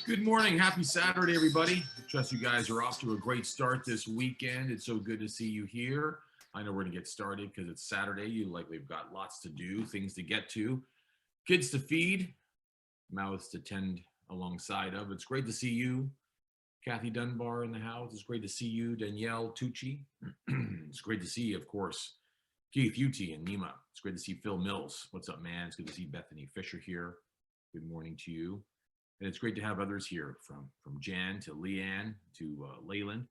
Good morning. Happy Saturday, everybody. Trust you guys are off to a great start this weekend. It's so good to see you here. I know we're going to get started because it's Saturday. You likely have got lots to do, things to get to, kids to feed, mouths to tend alongside of. It's great to see you, Kathy Dunbar in the house. It's great to see you, Danielle Tucci. It's great to see you, of course, Keith Uti and Nima. It's great to see Phil Mills. What's up, man? It's good to see Bethany Fisher here. Good morning to you. And it's great to have others here, from Jan to Leanne to Leyland.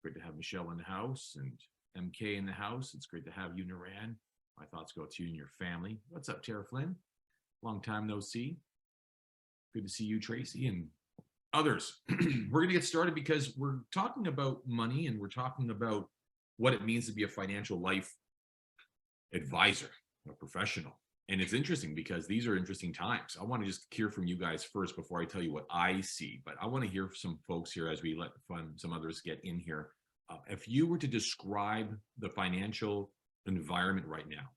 Great to have Michelle in the house and MK in the house. It's great to have you, Naran. My thoughts go to you and your family. What's up, Tara Flynn? Long time no see. Good to see you, Tracy, and others. We're going to get started because we're talking about money and we're talking about what it means to be a financial life advisor, a professional. And it's interesting because these are interesting times. I want to just hear from you guys first before I tell you what I see. But I want to hear from some folks here as we let some others get in here. If you were to describe the financial environment right now,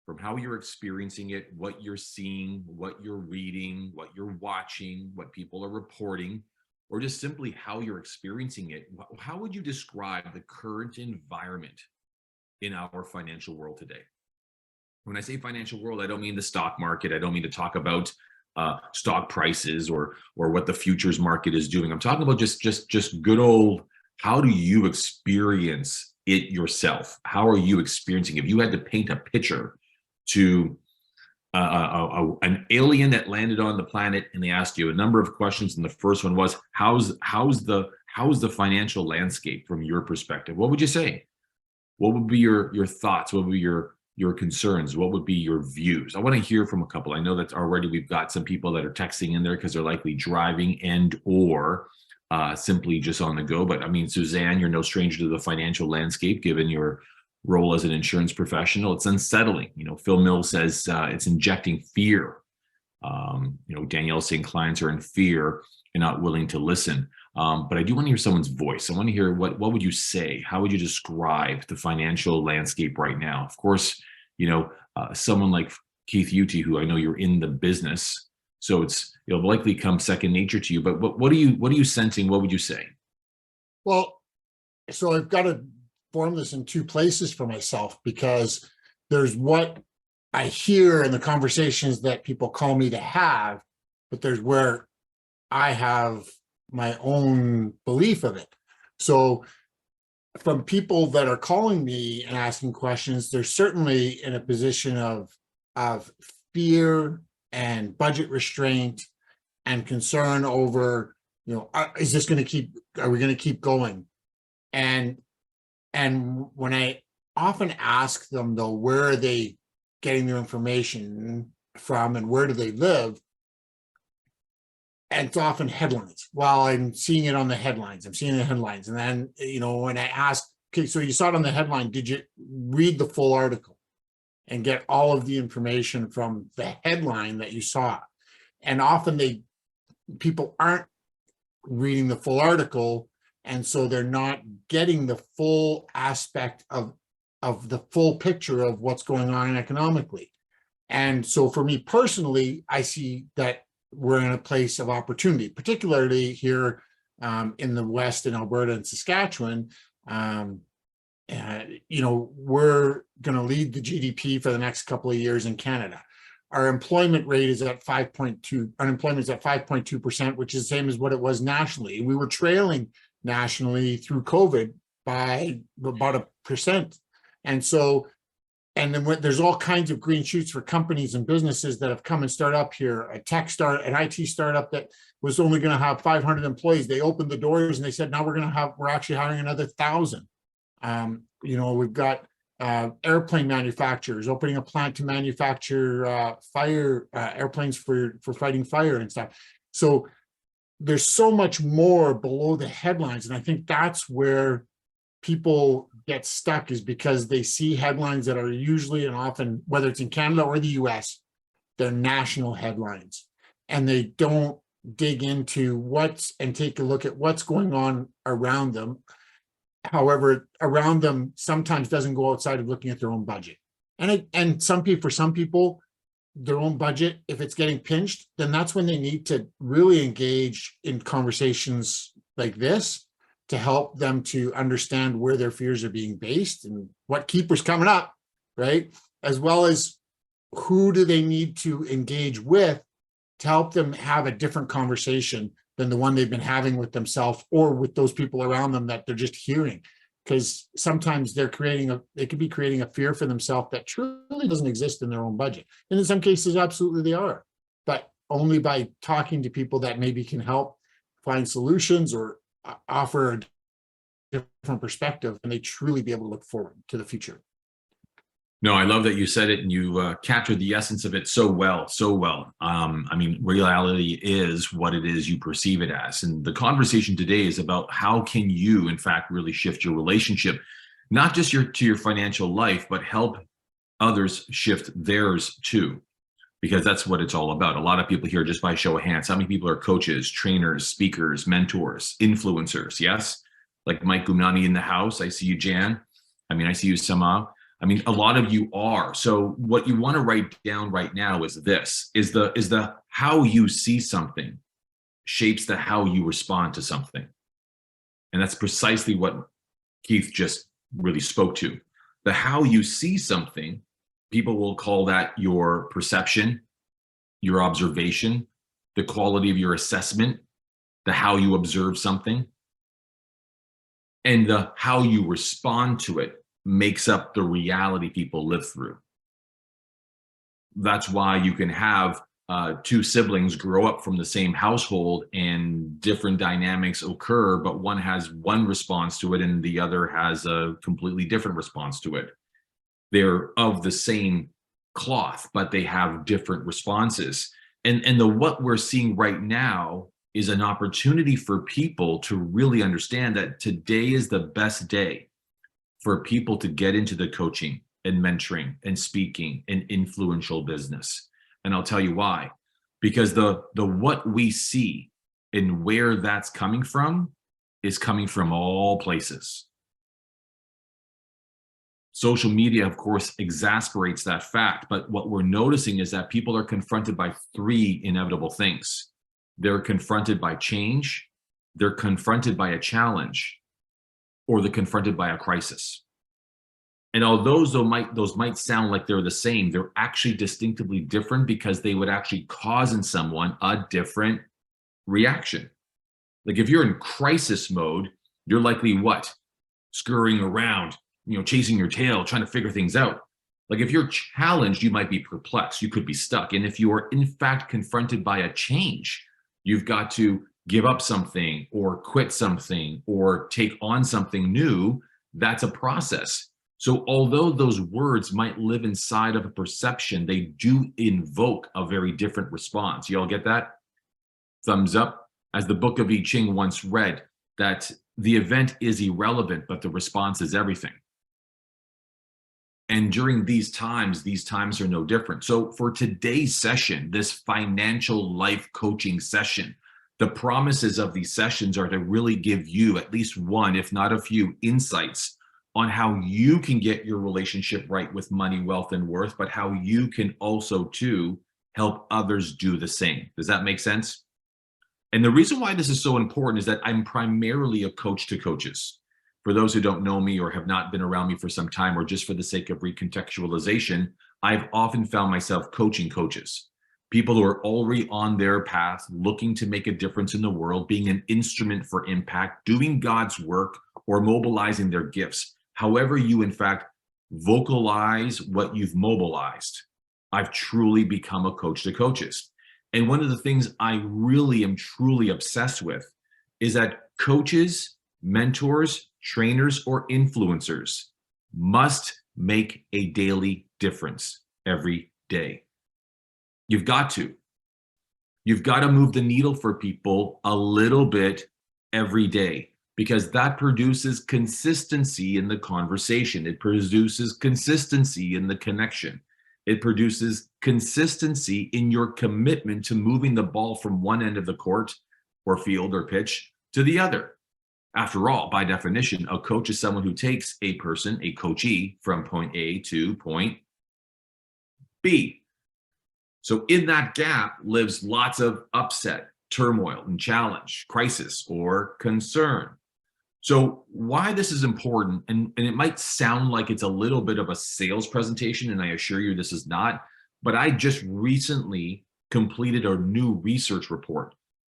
from how you're experiencing it, what you're seeing, what you're reading, what you're watching, what people are reporting, or just simply how you're experiencing it, how would you describe the current environment in our financial world today? When I say financial world, I don't mean the stock market. I don't mean to talk about stock prices or what the futures market is doing. I'm talking about just good old, how do you experience it yourself? How are you experiencing? If you had to paint a picture to an alien that landed on the planet and they asked you a number of questions, and the first one was, how's the financial landscape from your perspective? What would you say? What would be your thoughts? What would be your concerns? What would be your views? I want to hear from a couple. I know that already we've got some people that are texting in there because they're likely driving and or simply just on the go. But I mean, Suzanne, you're no stranger to the financial landscape, given your role as an insurance professional. It's unsettling. Phil Mills says it's injecting fear. Danielle saying clients are in fear and not willing to listen. But I do want to hear someone's voice. I want to hear what would you say? How would you describe the financial landscape right now? Of course, someone like Keith Uti, who I know you're in the business, so it'll likely come second nature to you. But what are you sensing? What would you say? Well, so I've got to form this in two places for myself, because there's what I hear in the conversations that people call me to have, but there's where I have my own belief of it. So from people that are calling me and asking questions, they're certainly in a position of fear and budget restraint and concern over, is this going to keep, are we going to keep going? And when I often ask them, though, where are they getting their information from and where do they live? And it's often headlines. Well, I'm seeing it on the headlines. I'm seeing the headlines. And then, when I ask, okay, so you saw it on the headline, did you read the full article and get all of the information from the headline that you saw? And often people aren't reading the full article, and so they're not getting the full aspect of the full picture of what's going on economically. And so for me personally, I see that we're in a place of opportunity, particularly here in the West, in Alberta and Saskatchewan. We're going to lead the GDP for the next couple of years in Canada. Our employment rate is at 5.2. Unemployment is at 5.2%, which is the same as what it was nationally. We were trailing nationally through COVID by about 1%. And so, and then there's all kinds of green shoots for companies and businesses that have come and start up here. An IT startup that was only going to have 500 employees. They opened the doors and they said, now we're actually hiring another 1,000. We've got airplane manufacturers opening a plant to manufacture fire airplanes for fighting fire and stuff. So there's so much more below the headlines. And I think that's where people get stuck, is because they see headlines that are usually and often, whether it's in Canada or the US, they're national headlines, and they don't dig into and take a look at what's going on around them. However, around them sometimes doesn't go outside of looking at their own budget. And for some people, their own budget, if it's getting pinched, then that's when they need to really engage in conversations like this to help them to understand where their fears are being based and what keeper's coming up, right? As well as who do they need to engage with to help them have a different conversation than the one they've been having with themselves or with those people around them that they're just hearing. Because sometimes they could be creating a fear for themselves that truly doesn't exist in their own budget. And in some cases, absolutely they are, but only by talking to people that maybe can help find solutions or offer a different perspective, and they truly be able to look forward to the future. No, I love that you said it, and you captured the essence of it so well, so well. I mean, reality is what it is you perceive it as. And the conversation today is about how can you, in fact, really shift your relationship, not just to your financial life, but help others shift theirs too, because that's what it's all about. A lot of people here, just by show of hands, how many people are coaches, trainers, speakers, mentors, influencers? Yes, like Mike Gumnani in the house. I see you, Jan. I mean, I see you, Sama. I mean, a lot of you are. So what you want to write down right now is this, is the how you see something shapes the how you respond to something. And that's precisely what Keith just really spoke to. The how you see something, people will call that your perception, your observation, the quality of your assessment, the how you observe something, and the how you respond to it makes up the reality people live through. That's why you can have two siblings grow up from the same household and different dynamics occur, but one has one response to it and the other has a completely different response to it. They're of the same cloth, but they have different responses. And what we're seeing right now is an opportunity for people to really understand that today is the best day for people to get into the coaching and mentoring and speaking and influential business. And I'll tell you why. Because the what we see and where that's coming from is coming from all places. Social media, of course, exasperates that fact. But what we're noticing is that people are confronted by three inevitable things. They're confronted by change, they're confronted by a challenge, or they're confronted by a crisis. And although those might sound like they're the same, they're actually distinctively different because they would actually cause in someone a different reaction. Like if you're in crisis mode, you're likely what? Scurrying around, chasing your tail, trying to figure things out. Like if you're challenged, you might be perplexed, you could be stuck. And if you are in fact confronted by a change, you've got to give up something or quit something or take on something new. That's a process. So although those words might live inside of a perception, they do invoke a very different response. You all get that? Thumbs up. As the book of I Ching once read, that the event is irrelevant, but the response is everything. And during these times are no different. So for today's session, this financial life coaching session, the promises of these sessions are to really give you at least one, if not a few, insights on how you can get your relationship right with money, wealth, and worth, but how you can also, too, help others do the same. Does that make sense? And the reason why this is so important is that I'm primarily a coach to coaches. For those who don't know me or have not been around me for some time, or just for the sake of recontextualization, I've often found myself coaching coaches. People who are already on their path, looking to make a difference in the world, being an instrument for impact, doing God's work, or mobilizing their gifts. However you, in fact, vocalize what you've mobilized. I've truly become a coach to coaches. And one of the things I really am truly obsessed with is that coaches, mentors, trainers, or influencers must make a daily difference every day. You've got to. You've got to move the needle for people a little bit every day, because that produces consistency in the conversation. It produces consistency in the connection. It produces consistency in your commitment to moving the ball from one end of the court or field or pitch to the other. After all, by definition, a coach is someone who takes a person, a coachee, from point A to point B. So in that gap lives lots of upset, turmoil, and challenge, crisis, or concern. So why this is important, and it might sound like it's a little bit of a sales presentation, and I assure you this is not, but I just recently completed a new research report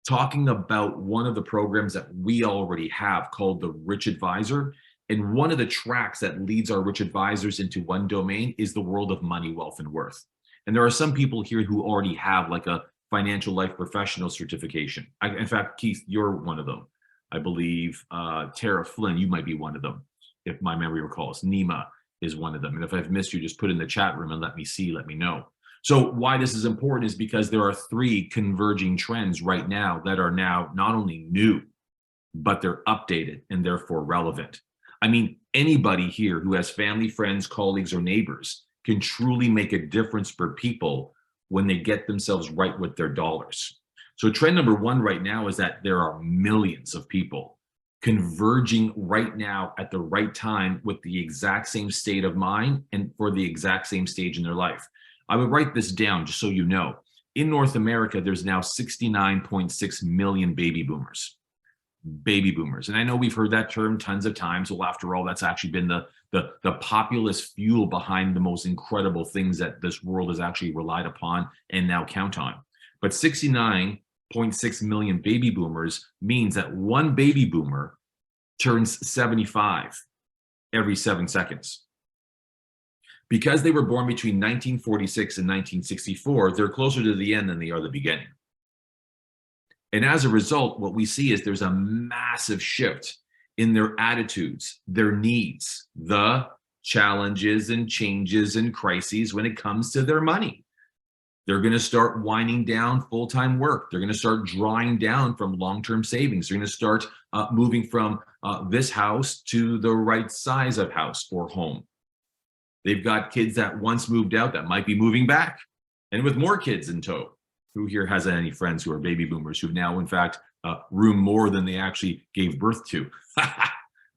talking about one of the programs that we already have called the Rich Advisor. And one of the tracks that leads our rich advisors into one domain is the world of money, wealth, and worth. And there are some people here who already have like a financial life professional certification. In fact, Keith, you're one of them. I believe Tara Flynn, you might be one of them, if my memory recalls. Nima is one of them. And if I've missed you, just put in the chat room and let me see, let me know. So why this is important is because there are three converging trends right now that are now not only new, but they're updated and therefore relevant. I mean, anybody here who has family, friends, colleagues, or neighbors can truly make a difference for people when they get themselves right with their dollars. So trend number one right now is that there are millions of people converging right now at the right time with the exact same state of mind and for the exact same stage in their life. I would write this down just so you know. In North America, there's now 69.6 million baby boomers. Baby boomers. And I know we've heard that term tons of times. Well, after all, that's actually been the populist fuel behind the most incredible things that this world has actually relied upon and now count on. But 69.6 million baby boomers means that one baby boomer turns 75 every 7 seconds. Because they were born between 1946 and 1964, they're closer to the end than they are the beginning. And as a result, what we see is there's a massive shift in their attitudes, their needs, the challenges and changes and crises when it comes to their money. They're going to start winding down full-time work. They're going to start drawing down from long-term savings. They're going to start moving from this house to the right size of house or home. They've got kids that once moved out that might be moving back, and with more kids in tow. Who here has any friends who are baby boomers who now, in fact, room more than they actually gave birth to?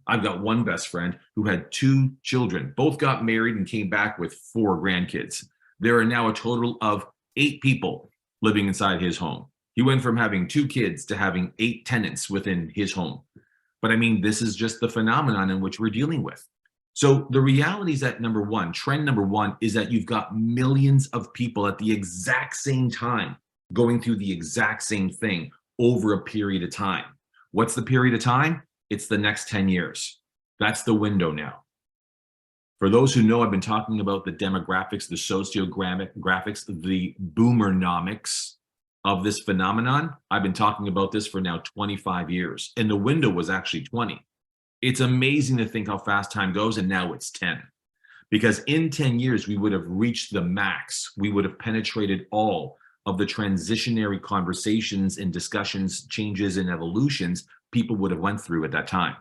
I've got one best friend who had 2 children, both got married and came back with 4 grandkids. There are now a total of 8 people living inside his home. He went from having 2 kids to having 8 tenants within his home. But I mean, this is just the phenomenon in which we're dealing with. So the reality is that trend number one is that you've got millions of people at the exact same time going through the exact same thing over a period of time. What's the period of time? It's the next 10 years. That's the window now. For those who know, I've been talking about the demographics, the sociographics, the boomernomics of this phenomenon. I've been talking about this for now 25 years, and the window was actually 20. It's amazing to think how fast time goes, and now it's 10. Because in 10 years, we would have reached the max. We would have penetrated all of the transitionary conversations and discussions, changes and evolutions people would have went through at that time.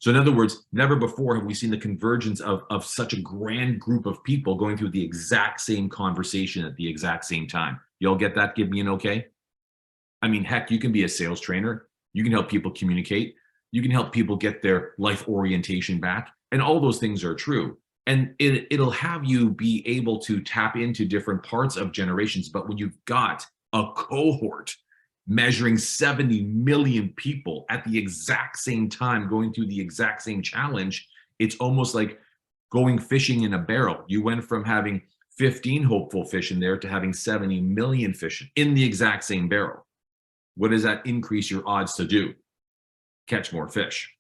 So in other words, never before have we seen the convergence of such a grand group of people going through the exact same conversation at the exact same time. Y'all get that? Give me an okay. I mean, heck, you can be a sales trainer. You can help people communicate. You can help people get their life orientation back. And all those things are true. And it'll have you be able to tap into different parts of generations. But when you've got a cohort measuring 70 million people at the exact same time going through the exact same challenge, it's almost like going fishing in a barrel. You went from having 15 hopeful fish in there to having 70 million fish in the exact same barrel. What does that increase your odds to do? Catch more fish.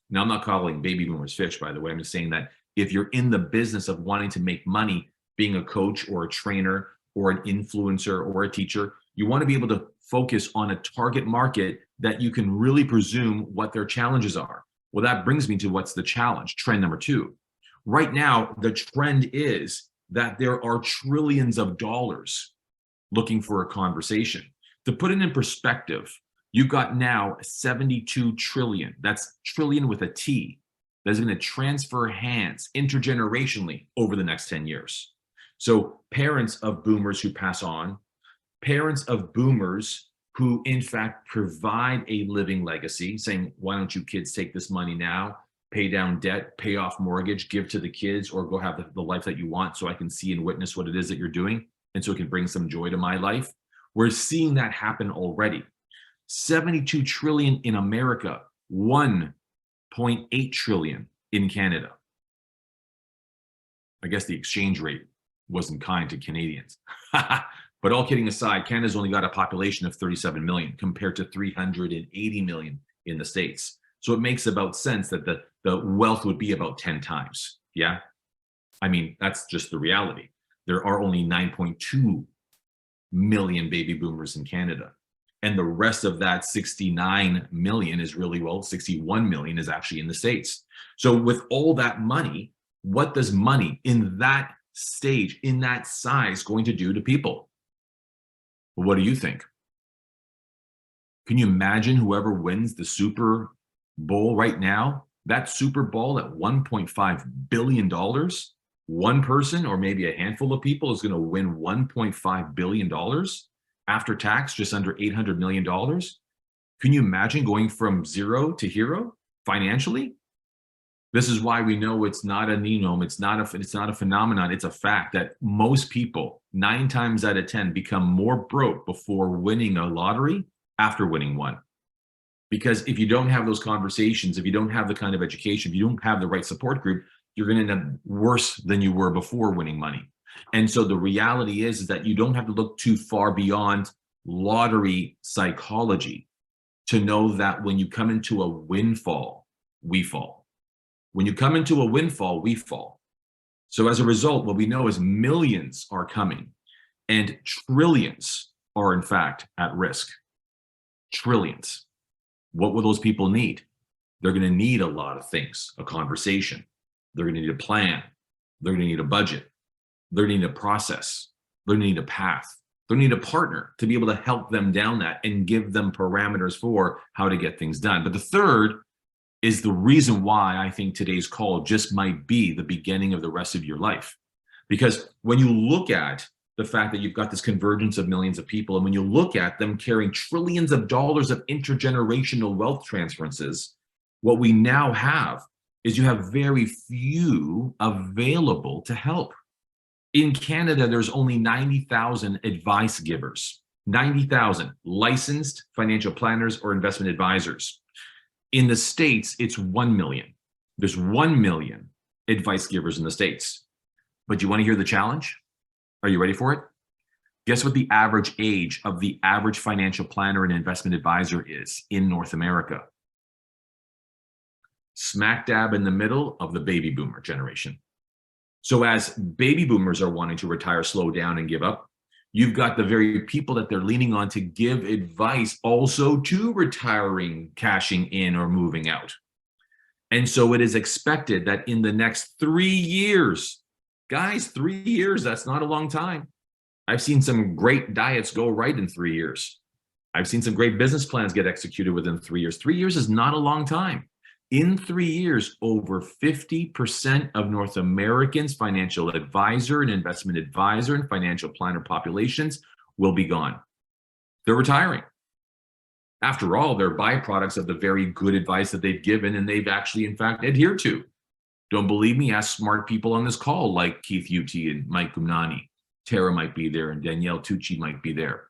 Now, I'm not calling baby boomers fish, by the way. I'm just saying that if you're in the business of wanting to make money, being a coach or a trainer or an influencer or a teacher, you want to be able to focus on a target market that you can really presume what their challenges are. Well, that brings me to what's the challenge, trend number 2. Right now, the trend is that there are trillions of dollars looking for a conversation. To put it in perspective, you've got now 72 trillion, that's trillion with a T, that's going to transfer hands intergenerationally over the next 10 years. So parents of boomers who pass on, parents of boomers who in fact provide a living legacy, saying, why don't you kids take this money now, pay down debt, pay off mortgage, give to the kids, or go have the life that you want so I can see and witness what it is that you're doing. and so it can bring some joy to my life. We're seeing that happen already. 72 trillion in America, 1.8 trillion in Canada. I guess the exchange rate wasn't kind to Canadians. But all kidding aside, Canada's only got a population of 37 million compared to 380 million in the States. So it makes about sense that the wealth would be about 10 times. Yeah. I mean, that's just the reality. There are only 9.2 million baby boomers in Canada. And the rest of that 69 million is really, well, 61 million is actually in the States. So with all that money, what does money in that stage, in that size, going to do to people? Well, what do you think? Can you imagine whoever wins the Super Bowl right now? That Super Bowl at $1.5 billion, one person or maybe a handful of people is going to win $1.5 billion after tax, just under $800 million. Can you imagine going from zero to hero financially? This is why we know it's not a nenome, it's not a phenomenon, it's a fact that most people, 9 times out of 10, become more broke before winning a lottery after winning one. Because if you don't have those conversations, if you don't have the kind of education, if you don't have the right support group, you're going to end up worse than you were before winning money. And so the reality is that you don't have to look too far beyond lottery psychology to know that when you come into a windfall, we fall. When you come into a windfall, we fall. So as a result, what we know is millions are coming and trillions are in fact at risk. Trillions. What will those people need? They're going to need a lot of things, a conversation. They're going to need a plan. They're going to need a budget. They're going to need a process. They're going to need a path. They're going to need a partner to be able to help them down that and give them parameters for how to get things done. But the third is the reason why I think today's call just might be the beginning of the rest of your life. Because when you look at the fact that you've got this convergence of millions of people, and when you look at them carrying trillions of dollars of intergenerational wealth transferences, what we now have is you have very few available to help. In Canada, there's only 90,000 advice givers, 90,000 licensed financial planners or investment advisors. In the States, it's 1 million. There's 1 million advice givers in the States. But you want to hear the challenge? Are you ready for it? Guess what the average age of the average financial planner and investment advisor is in North America? Smack dab in the middle of the baby boomer generation. So as baby boomers are wanting to retire, slow down, and give up, you've got the very people that they're leaning on to give advice also to retiring, cashing in, or moving out. And so it is expected that in the next 3 years, guys, 3 years, that's not a long time. I've seen some great diets go right in 3 years. I've seen some great business plans get executed within 3 years. 3 years is not a long time. In 3 years, over 50% of North Americans' financial advisor and investment advisor and financial planner populations will be gone. They're retiring. After all, they're byproducts of the very good advice that they've given and they've actually, in fact, adhered to. Don't believe me? Ask smart people on this call like Keith Uti and Mike Gumnani. Tara might be there and Danielle Tucci might be there.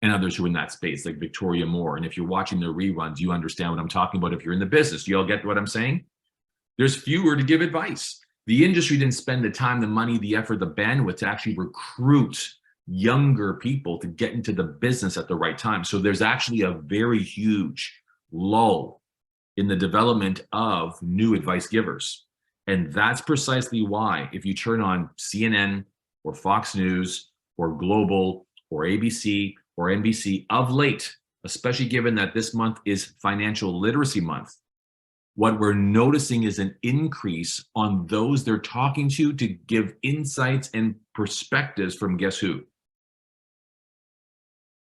And others who are in that space, like Victoria Moore. And if you're watching the reruns, you understand what I'm talking about. If you're in the business, you all get what I'm saying? There's fewer to give advice. The industry didn't spend the time, the money, the effort, the bandwidth to actually recruit younger people to get into the business at the right time. So there's actually a very huge lull in the development of new advice givers. And that's precisely why if you turn on CNN or Fox News or Global or ABC or NBC of late, especially given that this month is Financial Literacy Month, what we're noticing is an increase on those they're talking to give insights and perspectives from guess who?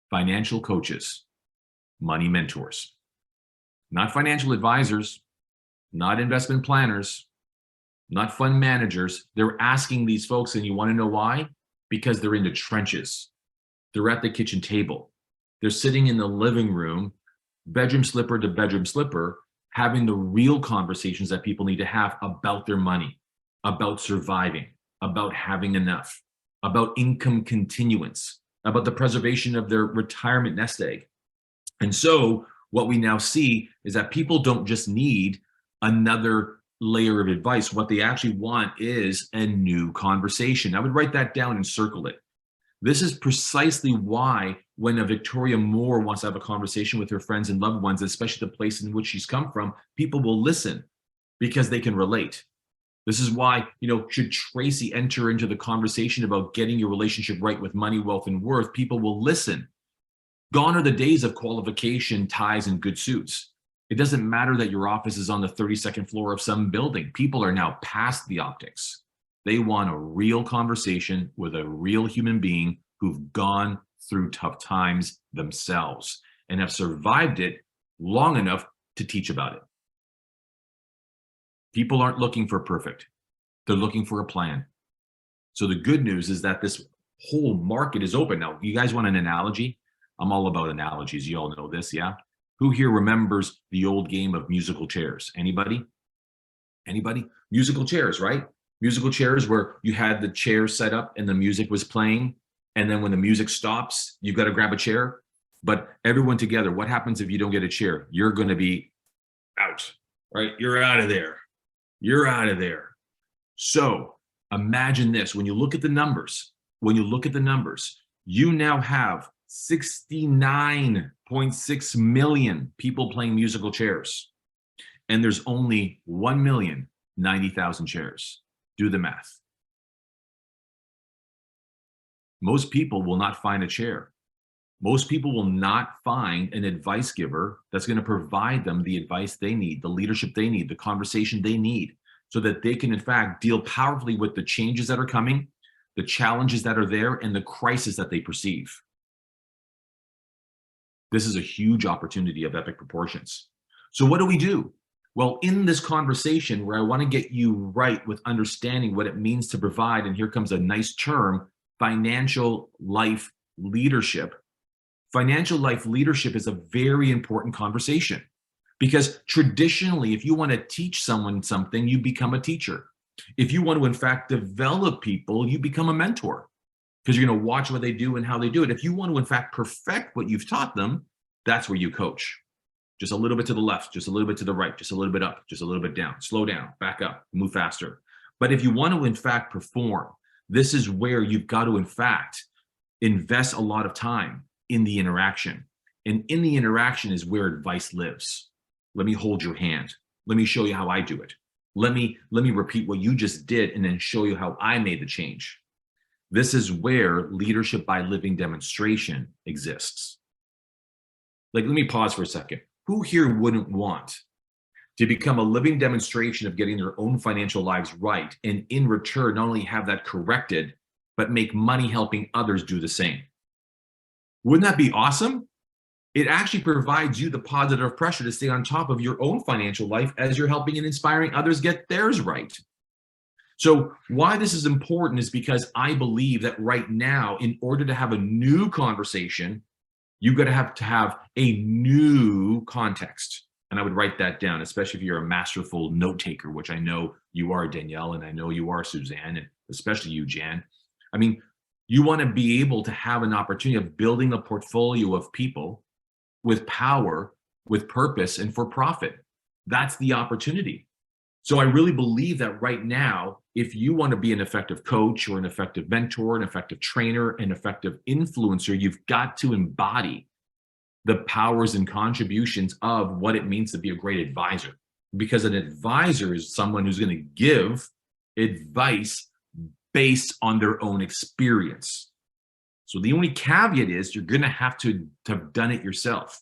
Financial coaches, money mentors, not financial advisors, not investment planners, not fund managers. They're asking these folks, and you want to know why? Because they're in the trenches. They're at the kitchen table. They're sitting in the living room, bedroom slipper to bedroom slipper, having the real conversations that people need to have about their money, about surviving, about having enough. about income continuance, about the preservation of their retirement nest egg. And so what we now see is that people don't just need another layer of advice. What they actually want is a new conversation. I would write that down and circle it. This is precisely why when a Victoria Moore wants to have a conversation with her friends and loved ones, especially the place in which she's come from, people will listen because they can relate. This is why, should Tracy enter into the conversation about getting your relationship right with money, wealth, and worth, people will listen. Gone are the days of qualification, ties, and good suits. It doesn't matter that your office is on the 32nd floor of some building. People are now past the optics. They want a real conversation with a real human being who've gone through tough times themselves and have survived it long enough to teach about it. People aren't looking for perfect. They're looking for a plan. So the good news is that this whole market is open. Now, you guys want an analogy? I'm all about analogies. You all know this, yeah? Who here remembers the old game of musical chairs? Anybody? Anybody? Musical chairs, right? Musical chairs where you had the chair set up and the music was playing. And then when the music stops, you've got to grab a chair. But everyone together, what happens if you don't get a chair? You're going to be out, right? You're out of there. You're out of there. So imagine this. When you look at the numbers, you now have 69.6 million people playing musical chairs. And there's only 1,090,000 chairs. Do the math. Most people will not find a chair. Most people will not find an advice giver that's going to provide them the advice they need, the leadership they need, the conversation they need, so that they can, in fact, deal powerfully with the changes that are coming, the challenges that are there, and the crisis that they perceive. This is a huge opportunity of epic proportions. So what do? Well, in this conversation where I want to get you right with understanding what it means to provide, and here comes a nice term, financial life leadership. Financial life leadership is a very important conversation because traditionally, if you want to teach someone something, you become a teacher. If you want to, in fact, develop people, you become a mentor because you're going to watch what they do and how they do it. If you want to, in fact, perfect what you've taught them, that's where you coach. Just a little bit to the left, just a little bit to the right, just a little bit up, just a little bit down, slow down, back up, move faster. But if you want to, in fact, perform, this is where you've got to, in fact, invest a lot of time in the interaction. And in the interaction is where advice lives. Let me hold your hand. Let me show you how I do it. Let me repeat what you just did and then show you how I made the change. This is where leadership by living demonstration exists. Let me pause for a second. Who here wouldn't want to become a living demonstration of getting their own financial lives right, and in return, not only have that corrected, but make money helping others do the same? Wouldn't that be awesome? It actually provides you the positive pressure to stay on top of your own financial life as you're helping and inspiring others get theirs right. So why this is important is because I believe that right now, in order to have a new conversation, you've got to have a new context. And I would write that down, especially if you're a masterful note taker, which I know you are, Danielle, and I know you are, Suzanne, and especially you, Jan. I mean, you want to be able to have an opportunity of building a portfolio of people with power, with purpose, and for profit. That's the opportunity. So I really believe that right now, if you want to be an effective coach or an effective mentor, an effective trainer, an effective influencer, you've got to embody the powers and contributions of what it means to be a great advisor. Because an advisor is someone who's going to give advice based on their own experience. So the only caveat is you're going to have done it yourself.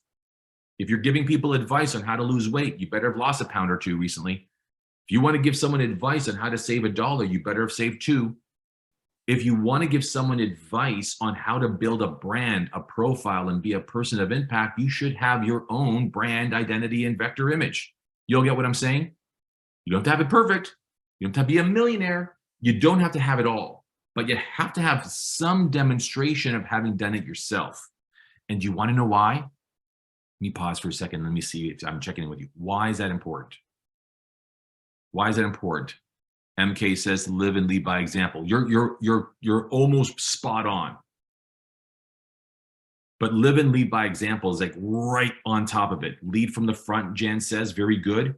If you're giving people advice on how to lose weight, you better have lost a pound or two recently. If you want to give someone advice on how to save $1, you better have saved $2. If you want to give someone advice on how to build a brand, a profile, and be a person of impact, you should have your own brand identity and vector image. You'll get what I'm saying? You don't have to have it perfect. You don't have to be a millionaire. You don't have to have it all, but you have to have some demonstration of having done it yourself. And do you want to know why? Let me pause for a second. Let me see if I'm checking in with you. Why is that important? Why is that important? MK says live and lead by example. You're almost spot on. But live and lead by example is like right on top of it. Lead from the front, Jen says, very good.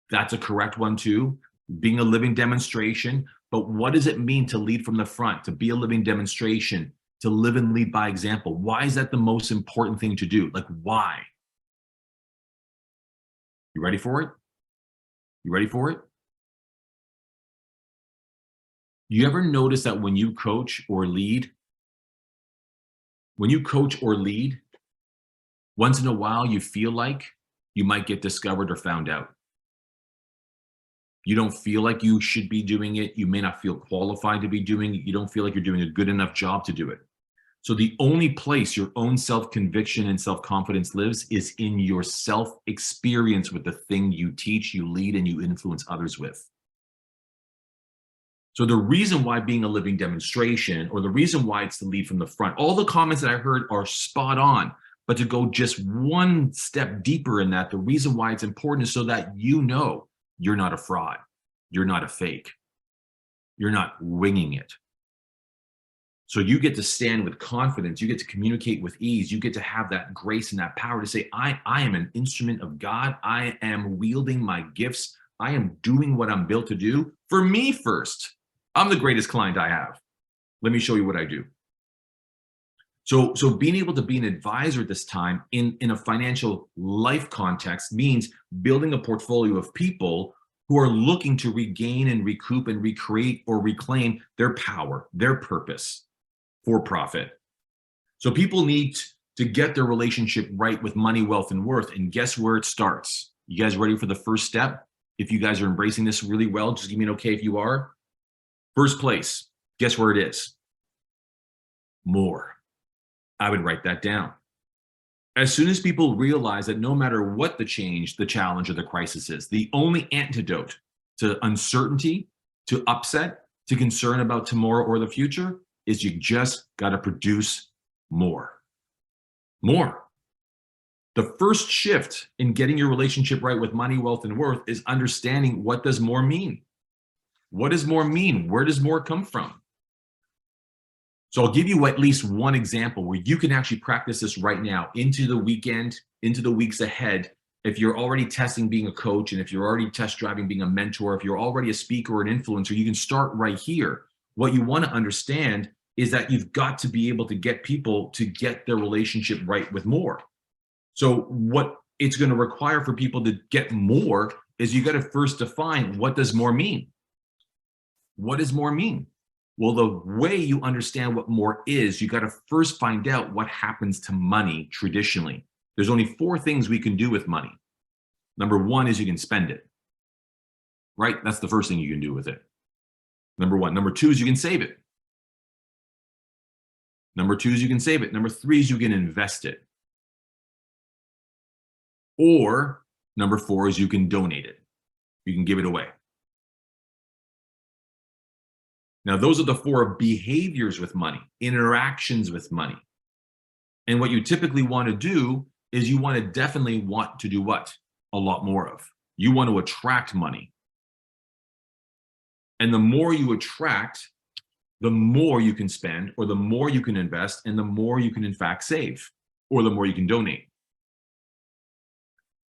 That's a correct one too. Being a living demonstration. But what does it mean to lead from the front, to be a living demonstration, to live and lead by example? Why is that the most important thing to do? Like, why? You ready for it? You ready for it? You ever notice that when you coach or lead, once in a while you feel like you might get discovered or found out? You don't feel like you should be doing it. You may not feel qualified to be doing it. You don't feel like you're doing a good enough job to do it. So the only place your own self-conviction and self-confidence lives is in your self-experience with the thing you teach, you lead, and you influence others with. So the reason why being a living demonstration, or the reason why it's to lead from the front, all the comments that I heard are spot on. But to go just one step deeper in that, the reason why it's important is so that you know you're not a fraud. You're not a fake. You're not winging it. So you get to stand with confidence. You get to communicate with ease. You get to have that grace and that power to say, I am an instrument of God. I am wielding my gifts. I am doing what I'm built to do for me first. I'm the greatest client I have. Let me show you what I do. So being able to be an advisor at this time in a financial life context means building a portfolio of people who are looking to regain and recoup and recreate or reclaim their power, their purpose for profit. So people need to get their relationship right with money, wealth, and worth. And guess where it starts? You guys ready for the first step? If you guys are embracing this really well, just give me an okay if you are. First place, guess where it is? More. I would write that down. As soon as people realize that no matter what the change, the challenge, or the crisis is, the only antidote to uncertainty, to upset, to concern about tomorrow or the future is you just got to produce more. More. The first shift in getting your relationship right with money, wealth, and worth is understanding, what does more mean? What does more mean? Where does more come from? So I'll give you at least one example where you can actually practice this right now into the weekend, into the weeks ahead. If you're already testing being a coach, and if you're already test driving being a mentor, if you're already a speaker or an influencer, you can start right here. What you want to understand is that you've got to be able to get people to get their relationship right with more. So what it's going to require for people to get more is you got to first define, what does more mean? What does more mean? Well, the way you understand what more is, you got to first find out what happens to money traditionally. There's only 4 things we can do with money. Number 1 is you can spend it, right? That's the first thing you can do with it. Number 1. Number 2 is you can save it. Number 2 is you can save it. Number 3 is you can invest it. Or number 4 is you can donate it. You can give it away. Now, those are the 4 behaviors with money, interactions with money. And what you typically want to do is you want to definitely want to do what? A lot more of. You want to attract money. And the more you attract, the more you can spend, or the more you can invest, and the more you can in fact save, or the more you can donate.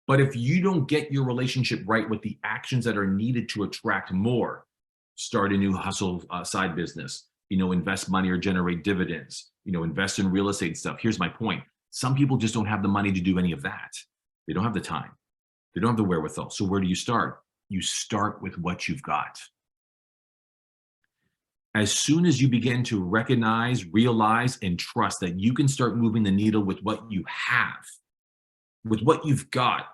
But if you don't get your relationship right with the actions that are needed to attract more, start a new hustle side business, invest money or generate dividends, invest in real estate stuff. Here's my point. Some people just don't have the money to do any of that. They don't have the time. They don't have the wherewithal. So where do you start? You start with what you've got. As soon as you begin to recognize, realize, and trust that you can start moving the needle with what you have, with what you've got,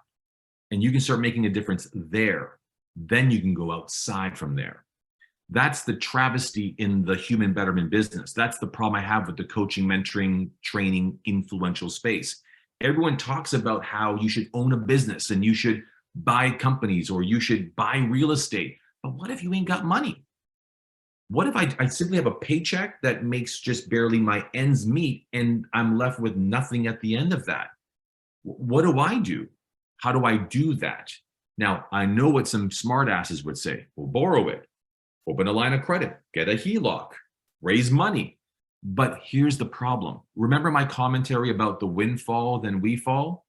and you can start making a difference there, then you can go outside from there. That's the travesty in the human betterment business. That's the problem I have with the coaching, mentoring, training, influential space. Everyone talks about how you should own a business and you should buy companies or you should buy real estate. But what if you ain't got money? What if I simply have a paycheck that makes just barely my ends meet and I'm left with nothing at the end of that? What do I do? How do I do that? Now, I know what some smartasses would say. Well, borrow it. open a line of credit, get a HELOC, raise money. But here's the problem. Remember my commentary about the windfall, then we fall?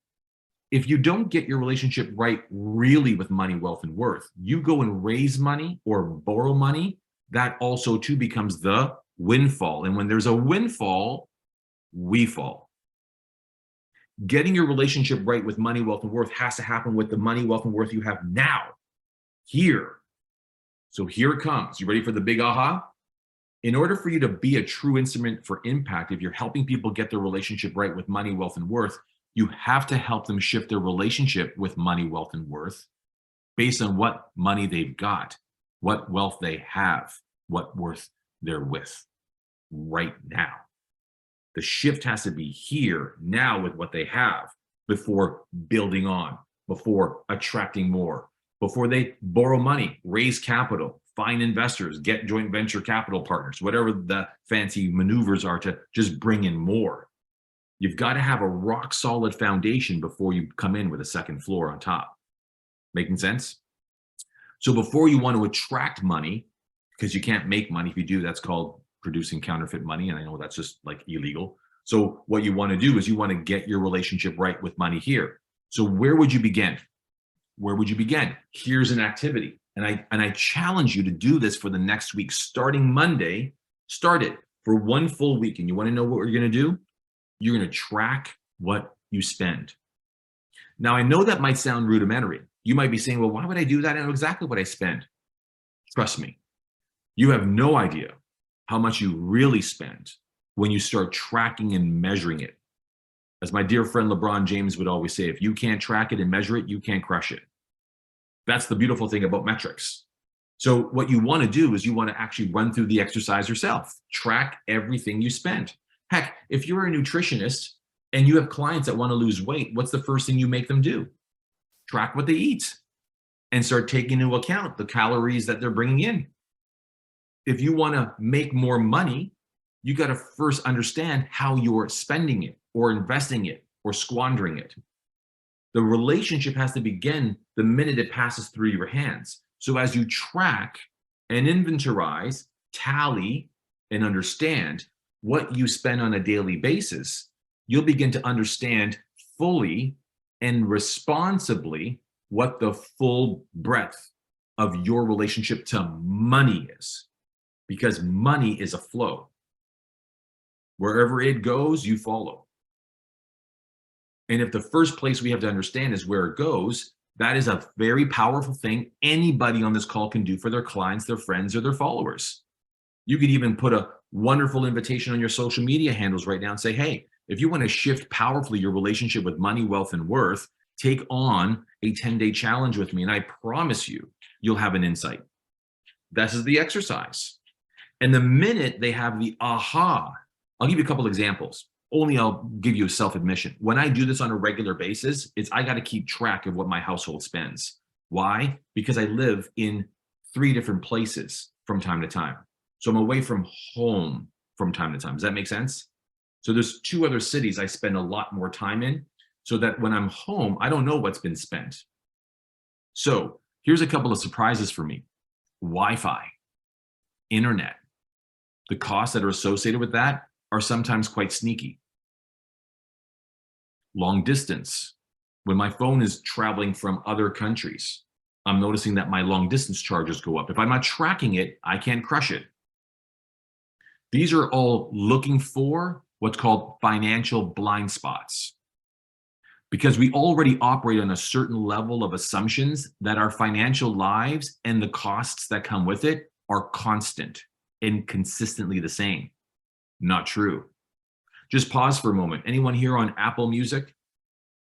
If you don't get your relationship right really with money, wealth, and worth, you go and raise money or borrow money, that also too becomes the windfall. And when there's a windfall, we fall. Getting your relationship right with money, wealth, and worth has to happen with the money, wealth, and worth you have now, here. So here it comes. You ready for the big aha? In order for you to be a true instrument for impact, if you're helping people get their relationship right with money, wealth, and worth, you have to help them shift their relationship with money, wealth, and worth based on what money they've got, what wealth they have, what worth they're with right now. The shift has to be here now with what they have before building on, before attracting more, before they borrow money, raise capital, find investors, get joint venture capital partners, whatever the fancy maneuvers are to just bring in more. You've got to have a rock solid foundation before you come in with a second floor on top. Making sense? So before you want to attract money, because you can't make money. If you do, that's called producing counterfeit money. And I know that's just like illegal. So what you want to do is you want to get your relationship right with money here. So where would you begin? Where would you begin? Here's an activity. And I challenge you to do this for the next week, starting Monday. Start it for one full week. And you want to know what we're going to do? You're going to track what you spend. Now, I know that might sound rudimentary. You might be saying, well, why would I do that? I know exactly what I spend. Trust me, you have no idea how much you really spend when you start tracking and measuring it. As my dear friend LeBron James would always say, if you can't track it and measure it, you can't crush it. That's the beautiful thing about metrics. So what you want to do is you want to actually run through the exercise yourself. Track everything you spend. Heck, if you're a nutritionist and you have clients that want to lose weight, what's the first thing you make them do? Track what they eat and start taking into account the calories that they're bringing in. If you want to make more money, you got to first understand how you're spending it or investing it or squandering it. The relationship has to begin the minute it passes through your hands. So as you track and inventorize, tally, and understand what you spend on a daily basis, you'll begin to understand fully and responsibly what the full breadth of your relationship to money is. Because money is a flow. Wherever it goes, you follow. And if the first place we have to understand is where it goes, that is a very powerful thing anybody on this call can do for their clients, their friends, or their followers. You could even put a wonderful invitation on your social media handles right now and say, hey, if you want to shift powerfully your relationship with money, wealth, and worth, take on a 10-day challenge with me. And I promise you, you'll have an insight. This is the exercise. And the minute they have the aha, I'll give you a couple examples. Only I'll give you a self-admission. When I do this on a regular basis, I got to keep track of what my household spends. Why? Because I live in 3 different places from time to time. So I'm away from home from time to time. Does that make sense? So there's 2 other cities I spend a lot more time in, so that when I'm home, I don't know what's been spent. So here's a couple of surprises for me. Wi-Fi, internet, the costs that are associated with that are sometimes quite sneaky. Long distance. When my phone is traveling from other countries, I'm noticing that my long distance charges go up. If I'm not tracking it, I can't crush it. These are all looking for what's called financial blind spots. Because we already operate on a certain level of assumptions that our financial lives and the costs that come with it are constant and consistently the same. Not true. Just pause for a moment. Anyone here on Apple Music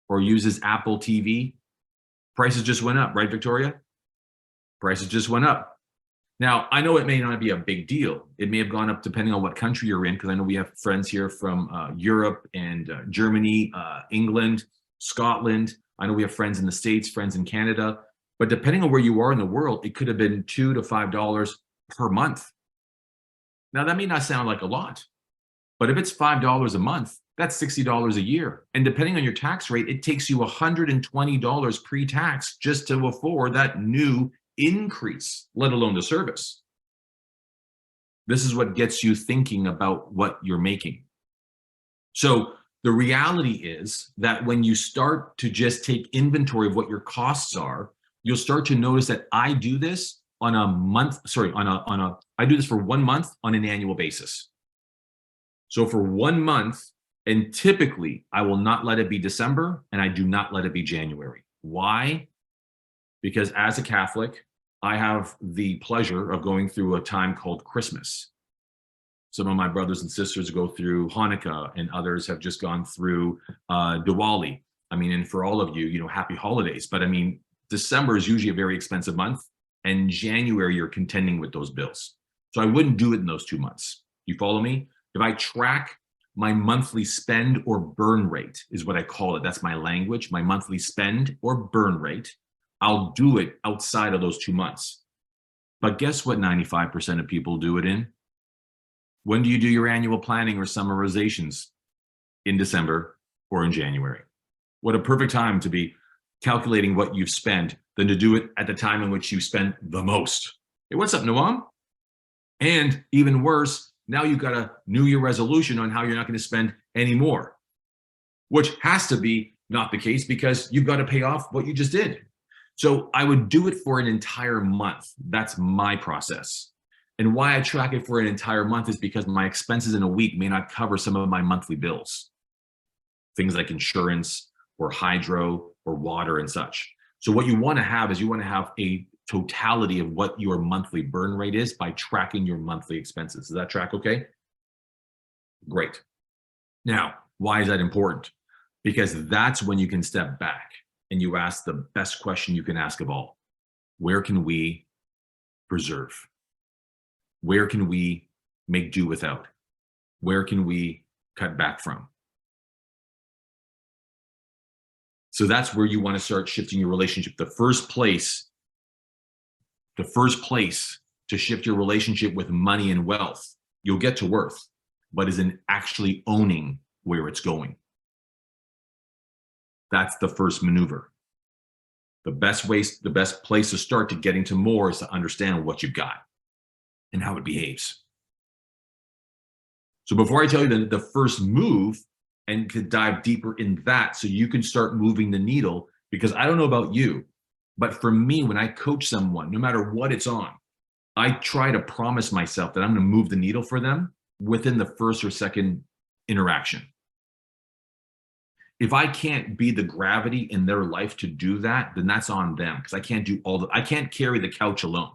or uses Apple TV? Prices just went up, right, Victoria? Prices just went up. Now, I know it may not be a big deal. It may have gone up depending on what country you're in, because I know we have friends here from Europe and Germany, England, Scotland. I know we have friends in the States, friends in Canada. But depending on where you are in the world, it could have been $2 to $5 per month. Now, that may not sound like a lot, but if it's $5 a month, that's $60 a year. And depending on your tax rate, it takes you $120 pre-tax just to afford that new increase, let alone the service. This is what gets you thinking about what you're making. So the reality is that when you start to just take inventory of what your costs are, you'll start to notice that I do this on a month, sorry, I do this for 1 month on an annual basis. So for 1 month, and typically I will not let it be December and I do not let it be January. Why? Because as a Catholic, I have the pleasure of going through a time called Christmas. Some of my brothers and sisters go through Hanukkah, and others have just gone through Diwali. I mean, and for all of you, happy holidays. But I mean, December is usually a very expensive month, and January you're contending with those bills. So I wouldn't do it in those 2 months. You follow me? If I track my monthly spend or burn rate, is what I call it. That's my language, my monthly spend or burn rate. I'll do it outside of those 2 months. But guess what 95% of people do it in? When do you do your annual planning or summarizations? In December or in January. What a perfect time to be calculating what you've spent than to do it at the time in which you spend the most. Hey, what's up, Noam? And even worse, now you've got a New Year resolution on how you're not going to spend any more, which has to be not the case because you've got to pay off what you just did. So I would do it for an entire month. That's my process. And why I track it for an entire month is because my expenses in a week may not cover some of my monthly bills. Things like insurance or hydro or water and such. So what you want to have is you want to have a totality of what your monthly burn rate is by tracking your monthly expenses. Does that track okay? Great. Now, why is that important? Because that's when you can step back and you ask the best question you can ask of all. Where can we preserve? Where can we make do without? Where can we cut back from? So that's where you want to start shifting your relationship. The first place to shift your relationship with money and wealth, you'll get to worth, but is in actually owning where it's going. That's the first maneuver. The best place to start to getting to more is to understand what you've got and how it behaves. So before I tell you the first move and to dive deeper in that so you can start moving the needle, because I don't know about you, but for me, when I coach someone, no matter what it's on, I try to promise myself that I'm going to move the needle for them within the first or second interaction. If I can't be the gravity in their life to do that, then that's on them, because I can't do I can't carry the couch alone.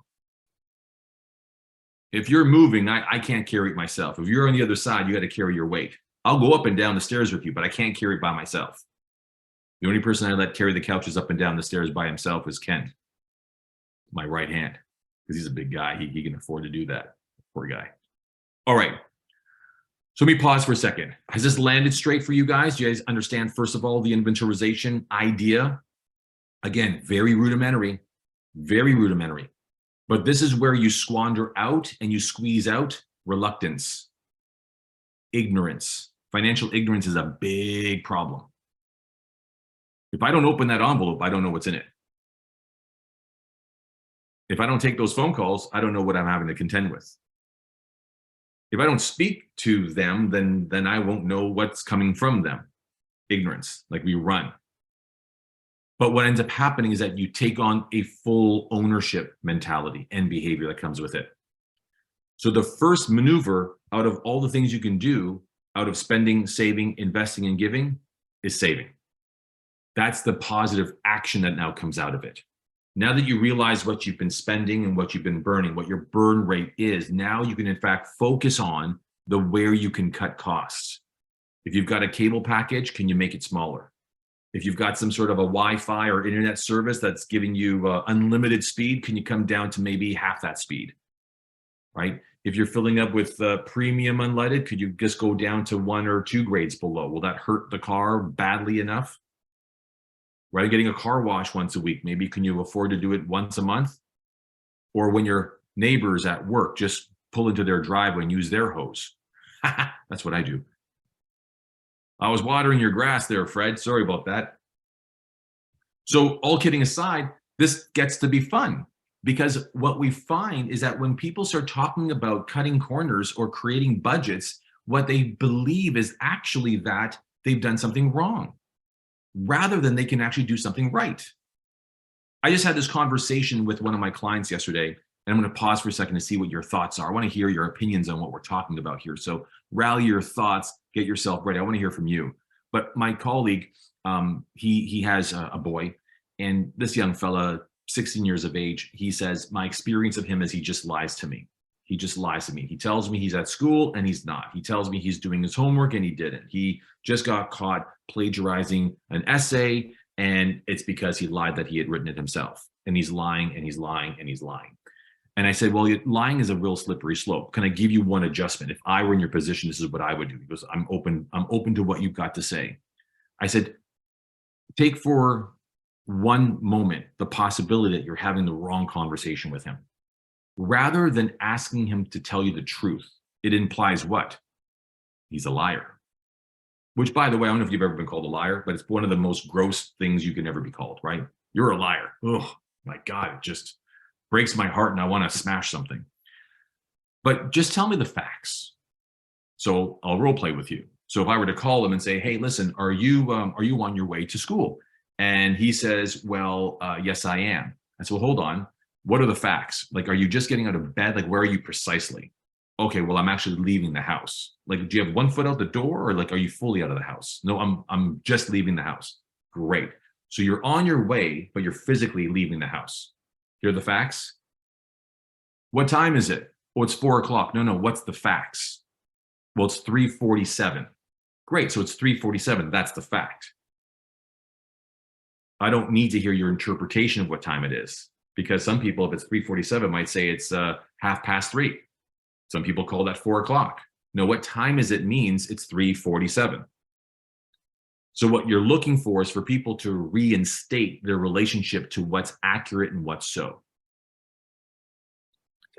If you're moving, I can't carry it myself. If you're on the other side, you got to carry your weight. I'll go up and down the stairs with you, but I can't carry it by myself. The only person I let carry the couches up and down the stairs by himself is Ken, my right hand, because he's a big guy. He can afford to do that. Poor guy. All right. So let me pause for a second. Has this landed straight for you guys? Do you guys understand, first of all, the inventorization idea? Again, very rudimentary, very rudimentary. But this is where you squander out and you squeeze out reluctance, ignorance. Financial ignorance is a big problem. If I don't open that envelope, I don't know what's in it. If I don't take those phone calls, I don't know what I'm having to contend with. If I don't speak to them, then I won't know what's coming from them. Ignorance, like we run. But what ends up happening is that you take on a full ownership mentality and behavior that comes with it. So the first maneuver out of all the things you can do out of spending, saving, investing, and giving is saving. That's the positive action that now comes out of it. Now that you realize what you've been spending and what you've been burning, what your burn rate is, now you can in fact focus on the where you can cut costs. If you've got a cable package, can you make it smaller? If you've got some sort of a Wi-Fi or internet service that's giving you unlimited speed, can you come down to maybe half that speed, right? If you're filling up with premium unleaded, could you just go down to 1 or 2 grades below? Will that hurt the car badly enough? Right, getting a car wash once a week, maybe can you afford to do it once a month? Or when your neighbors at work, just pull into their driveway and use their hose. That's what I do. I was watering your grass there, Fred. Sorry about that. So all kidding aside, this gets to be fun. Because what we find is that when people start talking about cutting corners or creating budgets, what they believe is actually that they've done something wrong rather than they can actually do something right. I just had this conversation with one of my clients yesterday, and I'm going to pause for a second to see what your thoughts are. I want to hear your opinions on what we're talking about here. So rally your thoughts, get yourself ready. I want to hear from you. But my colleague, he has a boy, and this young fella, 16 years of age, he says, my experience of him is he just lies to me. He just lies to me. He tells me he's at school and he's not. He tells me he's doing his homework and he didn't. He just got caught plagiarizing an essay, and it's because he lied that he had written it himself. And he's lying and he's lying and he's lying. And I said, well, lying is a real slippery slope. Can I give you one adjustment? If I were in your position, this is what I would do. He goes, I'm open to what you've got to say. I said, take for one moment the possibility that you're having the wrong conversation with him. Rather than asking him to tell you the truth, it implies what? He's a liar. Which, by the way, I don't know if you've ever been called a liar, but it's one of the most gross things you can ever be called, right? You're a liar. Oh, my God, it just breaks my heart and I want to smash something. But just tell me the facts. So I'll role play with you. So if I were to call him and say, hey, listen, are you on your way to school? And he says, well, yes, I am. I said, well, hold on. What are the facts? Like, are you just getting out of bed? Like, where are you precisely? Okay, well, I'm actually leaving the house. Like, do you have one foot out the door, or like, are you fully out of the house? No, I'm just leaving the house. Great. So you're on your way, but you're physically leaving the house. Here are the facts. What time is it? Oh, it's 4 o'clock. No, what's the facts? Well, it's 3:47. Great, so it's 3:47. That's the fact. I don't need to hear your interpretation of what time it is, because some people, if it's 3:47, might say it's 3:30. Some people call that 4 o'clock. No, what time is it means it's 3:47. So what you're looking for is for people to reinstate their relationship to what's accurate and what's so.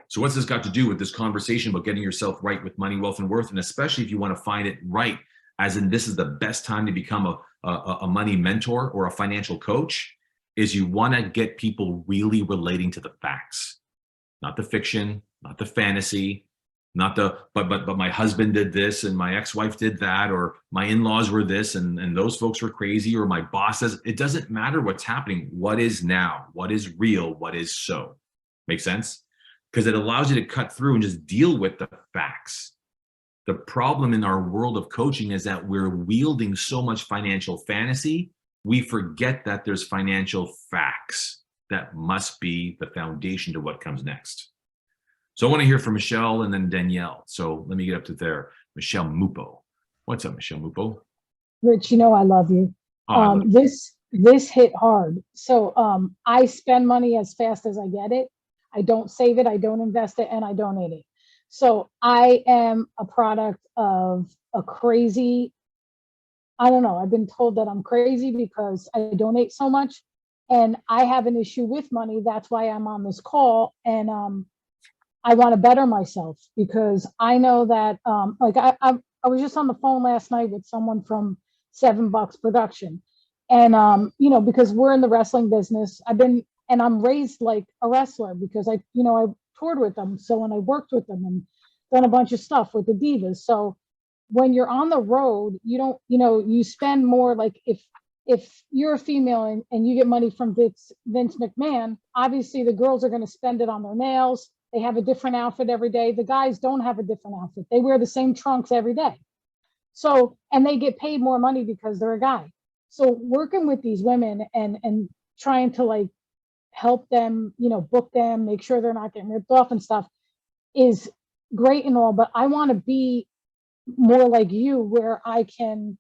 So what's this got to do with this conversation about getting yourself right with money, wealth, and worth? And especially if you want to find it right, as in this is the best time to become a money mentor or a financial coach, is you want to get people really relating to the facts, not the fiction, not the fantasy, not the, but my husband did this and my ex-wife did that, or my in-laws were this and those folks were crazy, or my boss says. It doesn't matter what's happening. What is now? What is real? What is so? Make sense? Because it allows you to cut through and just deal with the facts. The problem in our world of coaching is that we're wielding so much financial fantasy, we forget that there's financial facts that must be the foundation to what comes next. So I want to hear from Michelle and then Danielle. So let me get up to there. Michelle Mupo. What's up, Michelle Mupo? Rich, you know I love you. This hit hard. So I spend money as fast as I get it. I don't save it, I don't invest it, and I donate it. So I am a product of a crazy, I don't know, I've been told that I'm crazy because I donate so much, and I have an issue with money. That's why I'm on this call, and I want to better myself, because I know that like I was just on the phone last night with someone from $7 Production, and you know, because we're in the wrestling business, and I'm raised like a wrestler because I toured with them. So, and I worked with them and done a bunch of stuff with the Divas. So when you're on the road, you don't, you spend more. Like if you're a female and you get money from Vince McMahon, obviously the girls are going to spend it on their nails. They have a different outfit every day. The guys don't have a different outfit. They wear the same trunks every day. So, and they get paid more money because they're a guy. So working with these women and trying to like help them, book them, make sure they're not getting ripped off and stuff is great and all, but I want to be more like you, where I can,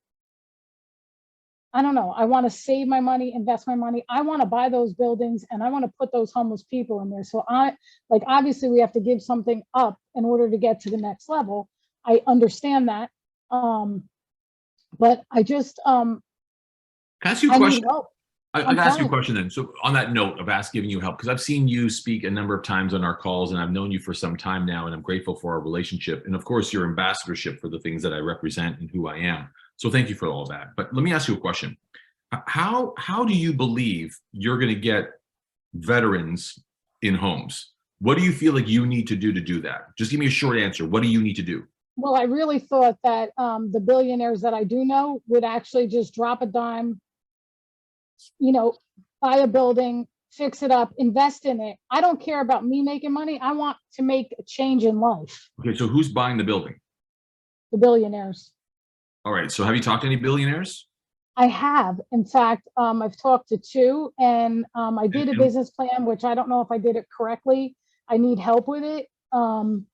I don't know, I want to save my money, invest my money. I want to buy those buildings and I want to put those homeless people in there. So obviously we have to give something up in order to get to the next level. I understand that. But I just, can I ask you a question? I can ask you a fine. question then. So on that note of giving you help, because I've seen you speak a number of times on our calls and I've known you for some time now, and I'm grateful for our relationship. And of course, your ambassadorship for the things that I represent and who I am. So thank you for all of that. But let me ask you a question. How do you believe you're going to get veterans in homes. What do you feel like you need to do that? Just give me a short answer. What do you need to do? Well, I really thought that the billionaires that I do know would actually just drop a dime, buy a building, fix it up, invest in it. I don't care about me making money. I want to make a change in life. Okay, so who's buying the building? The billionaires. All right, so have you talked to any billionaires? I have. In fact, I've talked to two, and I did a business plan, which I don't know if I did it correctly. I need help with it. And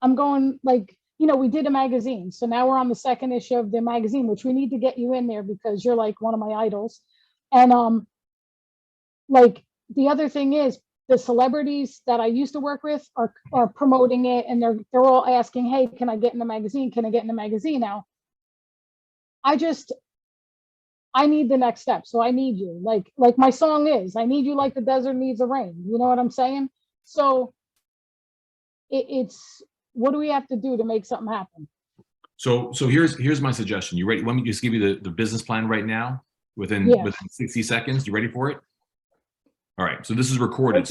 I'm going we did a magazine. So now we're on the second issue of the magazine, which we need to get you in there because you're like one of my idols. And the other thing is the celebrities that I used to work with are promoting it, and they're all asking, hey, can I get in the magazine? Can I get in the magazine now? I need the next step. So I need you. Like my song is, I need you like the desert needs the rain. You know what I'm saying? So it's what do we have to do to make something happen? So here's my suggestion. You ready? Let me just give you the business plan right now within 60 seconds. You ready for it? All right. So this is recorded.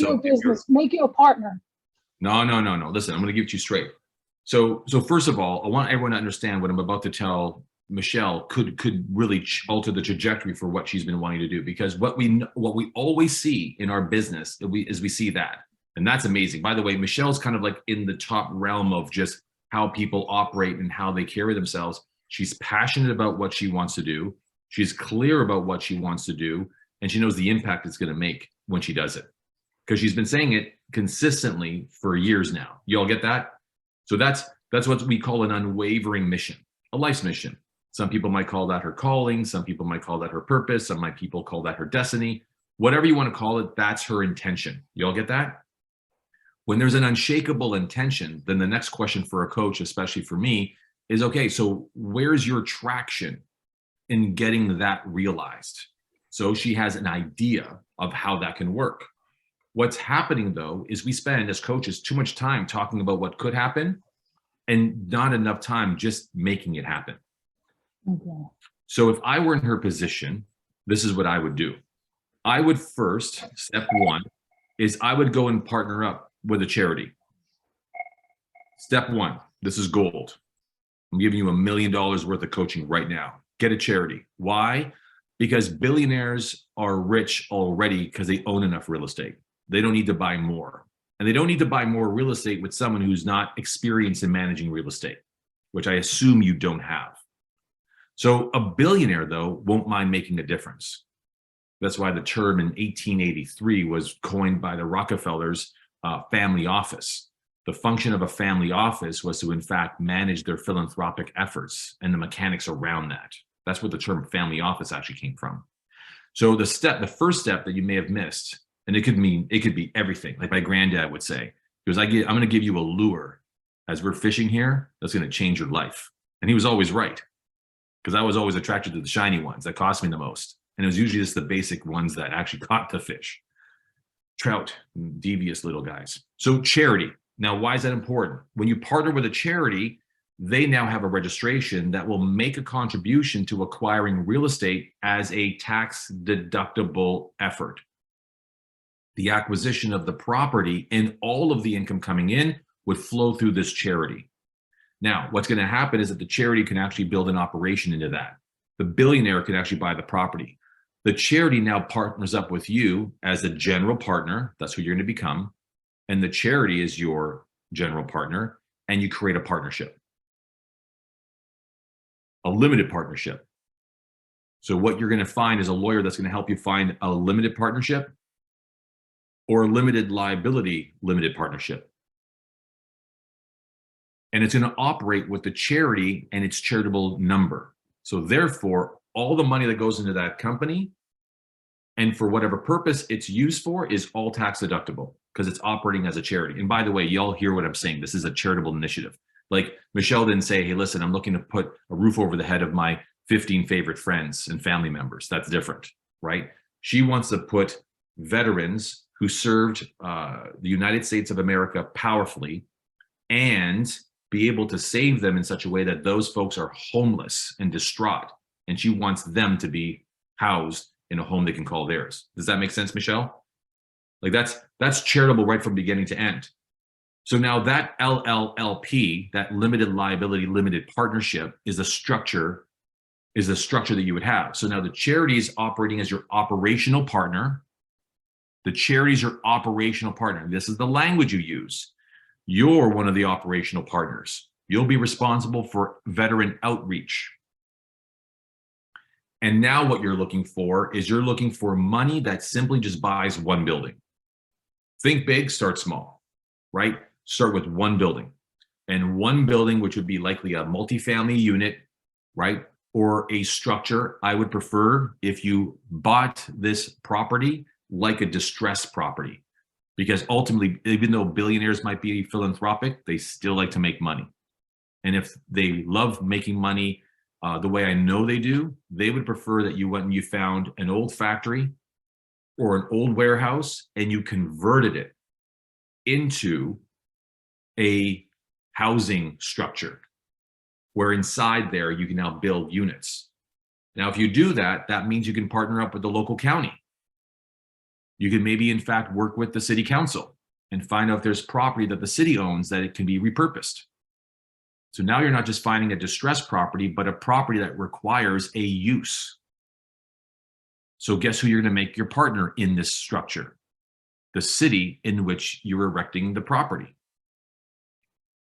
Make you a partner. No. Listen, I'm going to give it to you straight. So first of all, I want everyone to understand what I'm about to tell Michelle could really alter the trajectory for what she's been wanting to do, because what we always see in our business is we see that, and that's amazing. By the way, Michelle's kind of like in the top realm of just how people operate and how they carry themselves. She's passionate about what she wants to do. She's clear about what she wants to do, and she knows the impact it's going to make when she does it, because she's been saying it consistently for years now. You all get that? So that's what we call an unwavering mission, a life's mission. Some people might call that her calling. Some people might call that her purpose. People call that her destiny. Whatever you want to call it, that's her intention. You all get that? When there's an unshakable intention, then the next question for a coach, especially for me, is, okay, so where's your traction in getting that realized? So she has an idea of how that can work. What's happening, though, is we spend as coaches too much time talking about what could happen and not enough time just making it happen. Okay. So if I were in her position, this is what I would do. I would first, step one, is I would go and partner up with a charity. Step one, this is gold. I'm giving you $1 million worth of coaching right now. Get a charity. Why? Because billionaires are rich already because they own enough real estate. They don't need to buy more. And they don't need to buy more real estate with someone who's not experienced in managing real estate, which I assume you don't have. So a billionaire, though, won't mind making a difference. That's why the term in 1883 was coined by the Rockefellers, family office. The function of a family office was to, in fact, manage their philanthropic efforts and the mechanics around that. That's where the term family office actually came from. So the first step that you may have missed, and it could be everything. Like my granddad would say, he goes, I'm going to give you a lure as we're fishing here that's going to change your life. And he was always right, because I was always attracted to the shiny ones that cost me the most. And it was usually just the basic ones that actually caught the fish. Trout, devious little guys. So charity. Now, why is that important? When you partner with a charity, they now have a registration that will make a contribution to acquiring real estate as a tax deductible effort. The acquisition of the property and all of the income coming in would flow through this charity. Now, what's going to happen is that the charity can actually build an operation into that. The billionaire can actually buy the property. The charity now partners up with you as a general partner. That's who you're going to become. And the charity is your general partner, and you create a partnership, a limited partnership. So what you're going to find is a lawyer that's going to help you find a limited partnership or a limited liability limited partnership. And it's going to operate with the charity and its charitable number. So therefore, all the money that goes into that company and for whatever purpose it's used for is all tax deductible because it's operating as a charity. And by the way, y'all hear what I'm saying. This is a charitable initiative. Like Michelle didn't say, hey, listen, I'm looking to put a roof over the head of my 15 favorite friends and family members. That's different, right? She wants to put veterans who served the United States of America powerfully and be able to save them in such a way that those folks are homeless and distraught. And she wants them to be housed in a home they can call theirs. Does that make sense, Michelle? Like that's charitable right from beginning to end. So now that LLLP, that limited liability limited partnership, is a structure that you would have. So now the charity is operating as your operational partner. The charity is your operational partner. This is the language you use. You're one of the operational partners. You'll be responsible for veteran outreach. And now what you're looking for is you're looking for money that simply just buys one building. Think big, start small, right? Start with one building. And one building, which would be likely a multifamily unit, right? Or a structure. I would prefer if you bought this property like a distressed property, because ultimately, even though billionaires might be philanthropic, they still like to make money. And if they love making money the way I know they do, they would prefer that you went and you found an old factory or an old warehouse and you converted it into a housing structure where inside there you can now build units. Now, if you do that, that means you can partner up with the local county. You can maybe, in fact, work with the city council and find out if there's property that the city owns that it can be repurposed. So now you're not just finding a distressed property, but a property that requires a use. So guess who you're going to make your partner in this structure? The city in which you're erecting the property.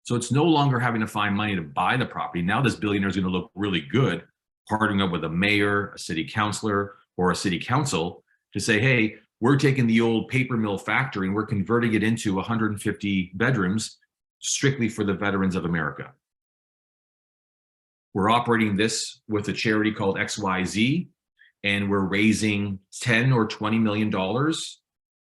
So it's no longer having to find money to buy the property. Now this billionaire is going to look really good, partnering up with a mayor, a city councilor, or a city council to say, hey, we're taking the old paper mill factory and we're converting it into 150 bedrooms strictly for the veterans of America. We're operating this with a charity called XYZ, and we're raising 10 or $20 million.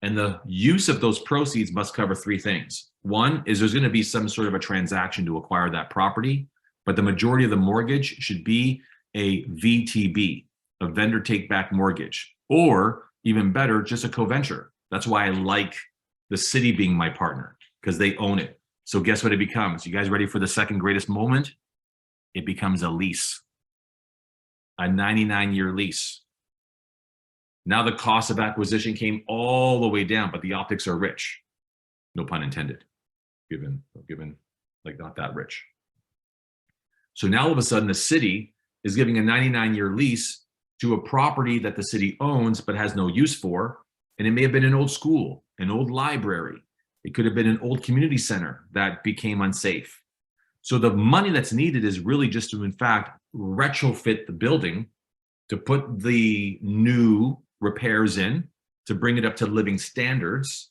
And the use of those proceeds must cover three things. One is there's going to be some sort of a transaction to acquire that property, but the majority of the mortgage should be a VTB, a vendor take back mortgage, or even better, just a co-venture. That's why I like the city being my partner, because they own it. So guess what it becomes? You guys ready for the second greatest moment? It becomes a lease, a 99-year lease. Now the cost of acquisition came all the way down, but the optics are rich. No pun intended, given like not that rich. So now all of a sudden the city is giving a 99-year lease to a property that the city owns but has no use for. And it may have been an old school, an old library. It could have been an old community center that became unsafe. So the money that's needed is really just to, in fact, retrofit the building to put the new repairs in, to bring it up to living standards.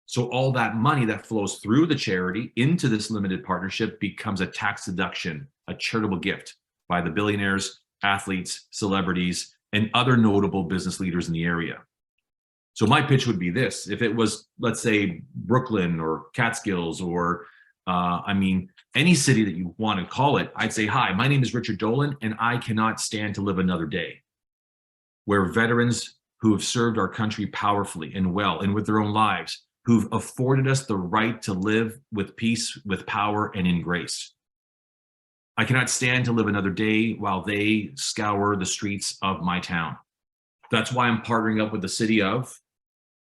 So all that money that flows through the charity into this limited partnership becomes a tax deduction, a charitable gift by the billionaires, athletes, celebrities, and other notable business leaders in the area. So my pitch would be this: if it was, let's say, Brooklyn or Catskills or, any city that you want to call it, I'd say, hi, my name is Richard Dolan, and I cannot stand to live another day where veterans who have served our country powerfully and well and with their own lives, who've afforded us the right to live with peace, with power, and in grace. I cannot stand to live another day while they scour the streets of my town. That's why I'm partnering up with the city of,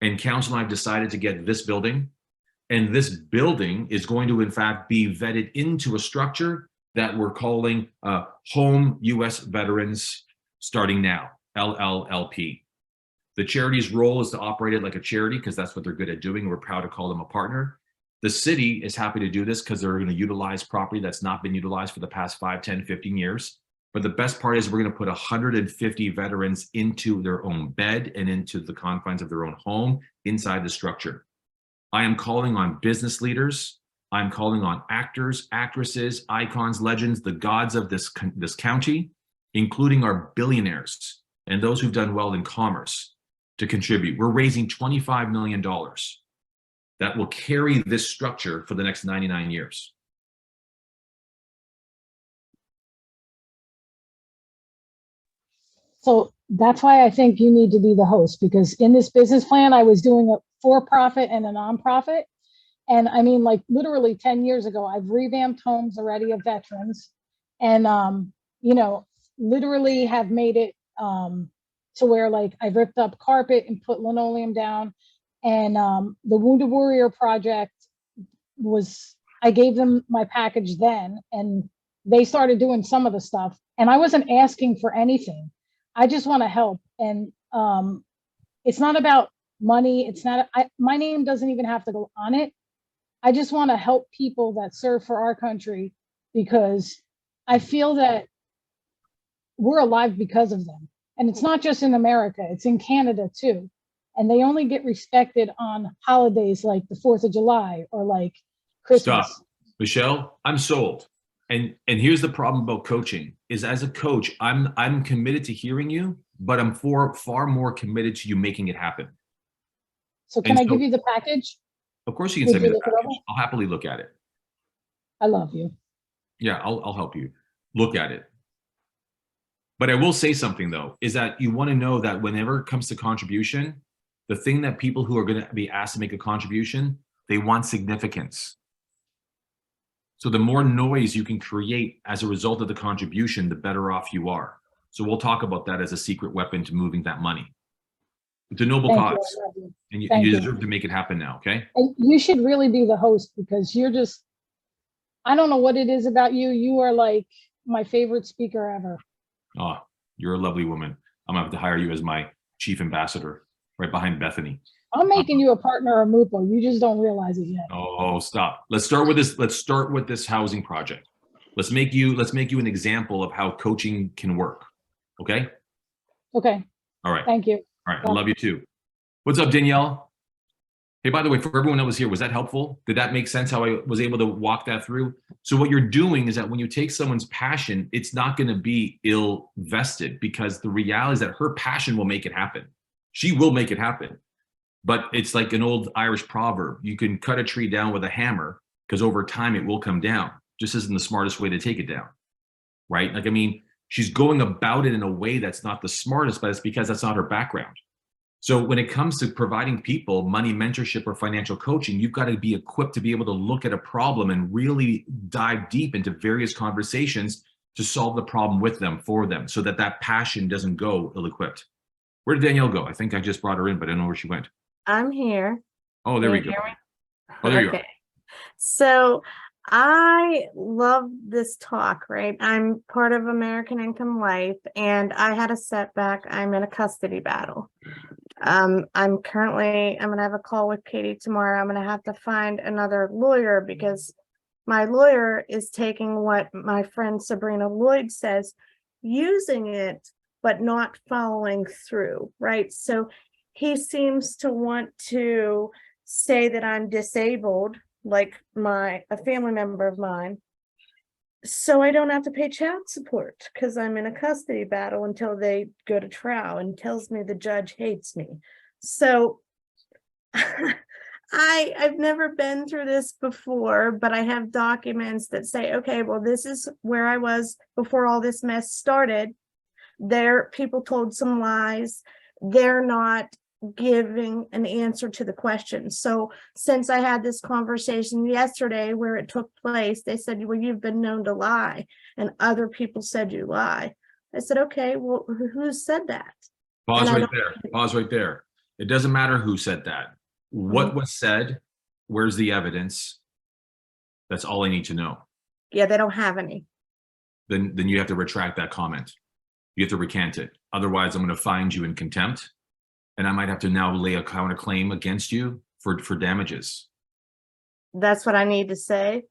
and council and I've decided to get this building. And this building is going to, in fact, be vetted into a structure that we're calling Home U.S. Veterans Starting Now, LLLP. The charity's role is to operate it like a charity because that's what they're good at doing. We're proud to call them a partner. The city is happy to do this because they're going to utilize property that's not been utilized for the past 5, 10, 15 years. But the best part is we're going to put 150 veterans into their own bed and into the confines of their own home inside the structure. I am calling on business leaders. I'm calling on actors, actresses, icons, legends, the gods of this county, including our billionaires and those who've done well in commerce, to contribute. We're raising $25 million that will carry this structure for the next 99 years. So that's why I think you need to be the host, because in this business plan, I was doing a for-profit and a nonprofit. And I mean, like literally 10 years ago, I've revamped homes already of veterans and, literally have made it to where like I ripped up carpet and put linoleum down And the Wounded Warrior Project I gave them my package then, and they started doing some of the stuff. And I wasn't asking for anything. I just want to help. And it's not about money. It's not, my name doesn't even have to go on it. I just want to help people that serve for our country, because I feel that we're alive because of them. And it's not just in America, it's in Canada too. And they only get respected on holidays like the 4th of July or like Christmas. Stop. Michelle, I'm sold. And here's the problem about coaching is, as a coach, I'm committed to hearing you, but I'm far more committed to you making it happen. So can I give you the package? Of course you can send me the package. I'll happily look at it. I love you. Yeah, I'll help you look at it. But I will say something though, is that you want to know that whenever it comes to contribution, the thing that people who are going to be asked to make a contribution, they want significance. So the more noise you can create as a result of the contribution, the better off you are. So we'll talk about that as a secret weapon to moving that money. It's a noble cause, and you deserve to make it happen now, okay? And you should really be the host, because you're just, I don't know what it is about you. You are like my favorite speaker ever. Oh, you're a lovely woman. I'm gonna have to hire you as my chief ambassador, right behind Bethany. I'm making you a partner of Mupo. You just don't realize it yet. Oh, stop. Let's start with this. Let's start with this housing project. Let's make you an example of how coaching can work. Okay? Okay. All right. Thank you. All right. I love you too. What's up, Danielle? Hey, by the way, for everyone that was here, was that helpful? Did that make sense how I was able to walk that through? So what you're doing is that when you take someone's passion, it's not going to be ill vested, because the reality is that her passion will make it happen. She will make it happen. But it's like an old Irish proverb. You can cut a tree down with a hammer, because over time it will come down. Just isn't the smartest way to take it down, right? Like, I mean, she's going about it in a way that's not the smartest, but it's because that's not her background. So when it comes to providing people money mentorship or financial coaching, you've got to be equipped to be able to look at a problem and really dive deep into various conversations to solve the problem with them, for them, so that that passion doesn't go ill-equipped. Where did Danielle go? I think I just brought her in, but I don't know where she went. I'm here. Oh, there we go. Oh, there you are. So I love this talk, right? I'm part of American Income Life, and I had a setback. I'm in a custody battle. I'm going to have a call with Katie tomorrow. I'm going to have to find another lawyer, because my lawyer is taking what my friend Sabrina Lloyd says, using it, but not following through, right? So he seems to want to say that I'm disabled, like a family member of mine, so I don't have to pay child support because I'm in a custody battle until they go to trial, and tells me the judge hates me. So I've never been through this before, but I have documents that say, okay, well, this is where I was before all this mess started. People told some lies. They're not giving an answer to the question. So since I had this conversation yesterday where it took place, they said, well, you've been known to lie, and other people said you lie. I said, okay, well, who said that? Pause right there. Pause right there. It doesn't matter who said that. What was said? Where's the evidence? That's all I need to know. Yeah, they don't have any. Then you have to retract that comment. You have to recant it. Otherwise, I'm going to find you in contempt, and I might have to now lay a counterclaim against you for damages. That's what I need to say.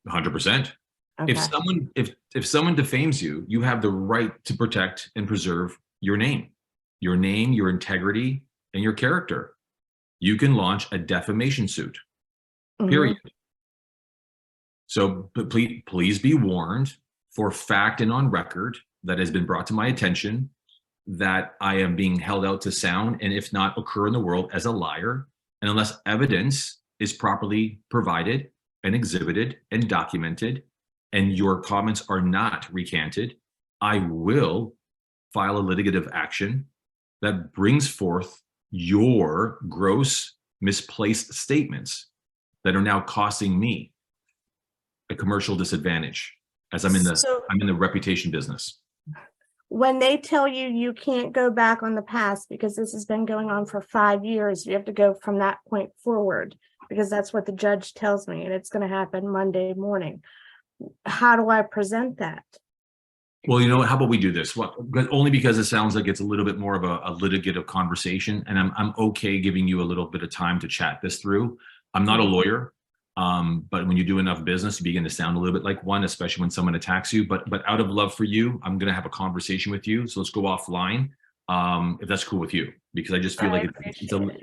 100%. Okay. If someone defames you, you have the right to protect and preserve your name, your integrity, and your character. You can launch a defamation suit. Period. So please be warned, for fact and on record, that has been brought to my attention, that I am being held out to sound, and if not, occur in the world as a liar. And unless evidence is properly provided and exhibited and documented, and your comments are not recanted, I will file a litigative action that brings forth your gross misplaced statements that are now costing me a commercial disadvantage, as I'm in the reputation business. when they tell you you can't go back on the past because this has been going on for 5 years, you have to go from that point forward, because that's what the judge tells me, and it's going to happen Monday morning. How do I present that? Well, you know what? How about we do this? But only because it sounds like it's a little bit more of a litigative conversation, and I'm okay giving you a little bit of time to chat this through. I'm not a lawyer, but when you do enough business, you begin to sound a little bit like one, especially when someone attacks you. But out of love for you, I'm going to have a conversation with you. So let's go offline, if that's cool with you, because I just feel like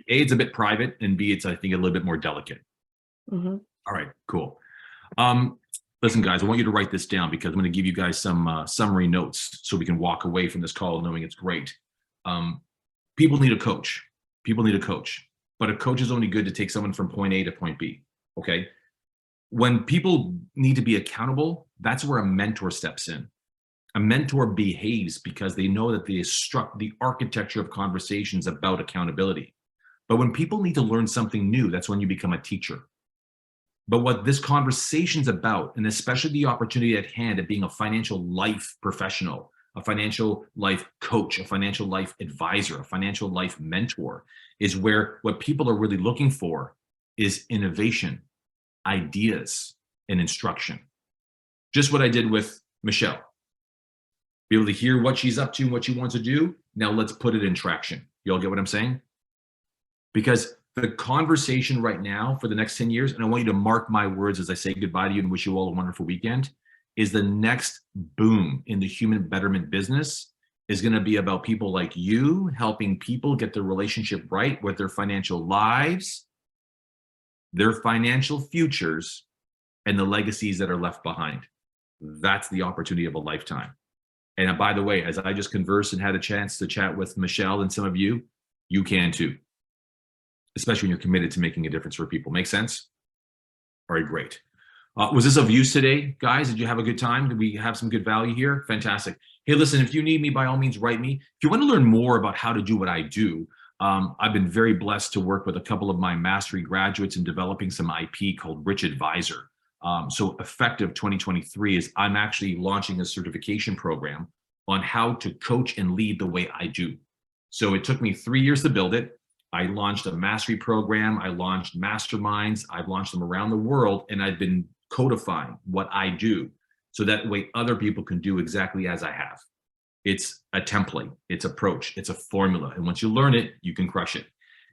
it's a bit private, and B, it's I think a little bit more delicate. Mm-hmm. All right, cool. Listen, guys, I want you to write this down because I'm going to give you guys some summary notes so we can walk away from this call knowing it's great. People need a coach. People need a coach, but a coach is only good to take someone from point A to point B. Okay. When people need to be accountable, that's where a mentor steps in. A mentor behaves because they know that they struck the architecture of conversations about accountability. But when people need to learn something new, that's when you become a teacher. But what this conversation's about, and especially the opportunity at hand of being a financial life professional, a financial life coach, a financial life advisor, a financial life mentor, is where what people are really looking for is innovation, ideas, and instruction. Just what I did with Michelle. Be able to hear what she's up to and what she wants to do. Now let's put it in traction. You all get what I'm saying? Because the conversation right now for the next 10 years, and I want you to mark my words as I say goodbye to you and wish you all a wonderful weekend, is the next boom in the human betterment business is going to be about people like you helping people get their relationship right with their financial lives, their financial futures, and the legacies that are left behind. That's the opportunity of a lifetime. And by the way, as I just conversed and had a chance to chat with Michelle and some of you, you can too. Especially when you're committed to making a difference for people. Make sense? All right, great. Was this of use today, guys? Did you have a good time? Did we have some good value here? Fantastic. Hey, listen, if you need me, by all means, write me. If you want to learn more about how to do what I do, I've been very blessed to work with a couple of my mastery graduates in developing some IP called Rich Advisor. So effective 2023 is I'm actually launching a certification program on how to coach and lead the way I do. So it took me 3 years to build it. I launched a mastery program. I launched masterminds. I've launched them around the world, and I've been codifying what I do so that way other people can do exactly as I have. It's a template, it's approach, it's a formula. And once you learn it, you can crush it.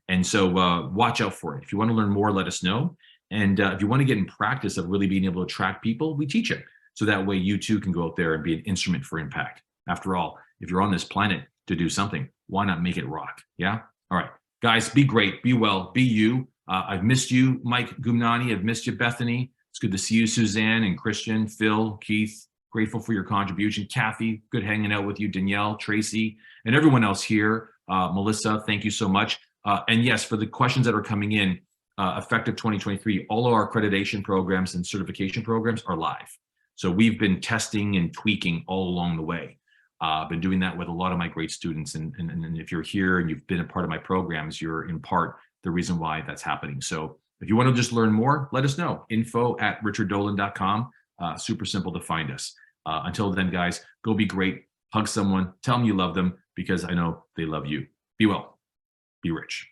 And so watch out for it. If you want to learn more, let us know. And if you want to get in practice of really being able to attract people, we teach it. So that way you too can go out there and be an instrument for impact. After all, if you're on this planet to do something, why not make it rock? Yeah. All right. Guys, be great, be well, be you. I've missed you, Mike Gumnani. I've missed you, Bethany. It's good to see you, Suzanne and Christian, Phil, Keith. Grateful for your contribution. Kathy, good hanging out with you. Danielle, Tracy, and everyone else here. Melissa, thank you so much. And yes, for the questions that are coming in, effective 2023, all of our accreditation programs and certification programs are live. So we've been testing and tweaking all along the way. I've been doing that with a lot of my great students. And if you're here and you've been a part of my programs, you're in part the reason why that's happening. So if you want to just learn more, let us know. info@richarddolan.com. Super simple to find us. Until then, guys, go be great. Hug someone. Tell them you love them because I know they love you. Be well. Be rich.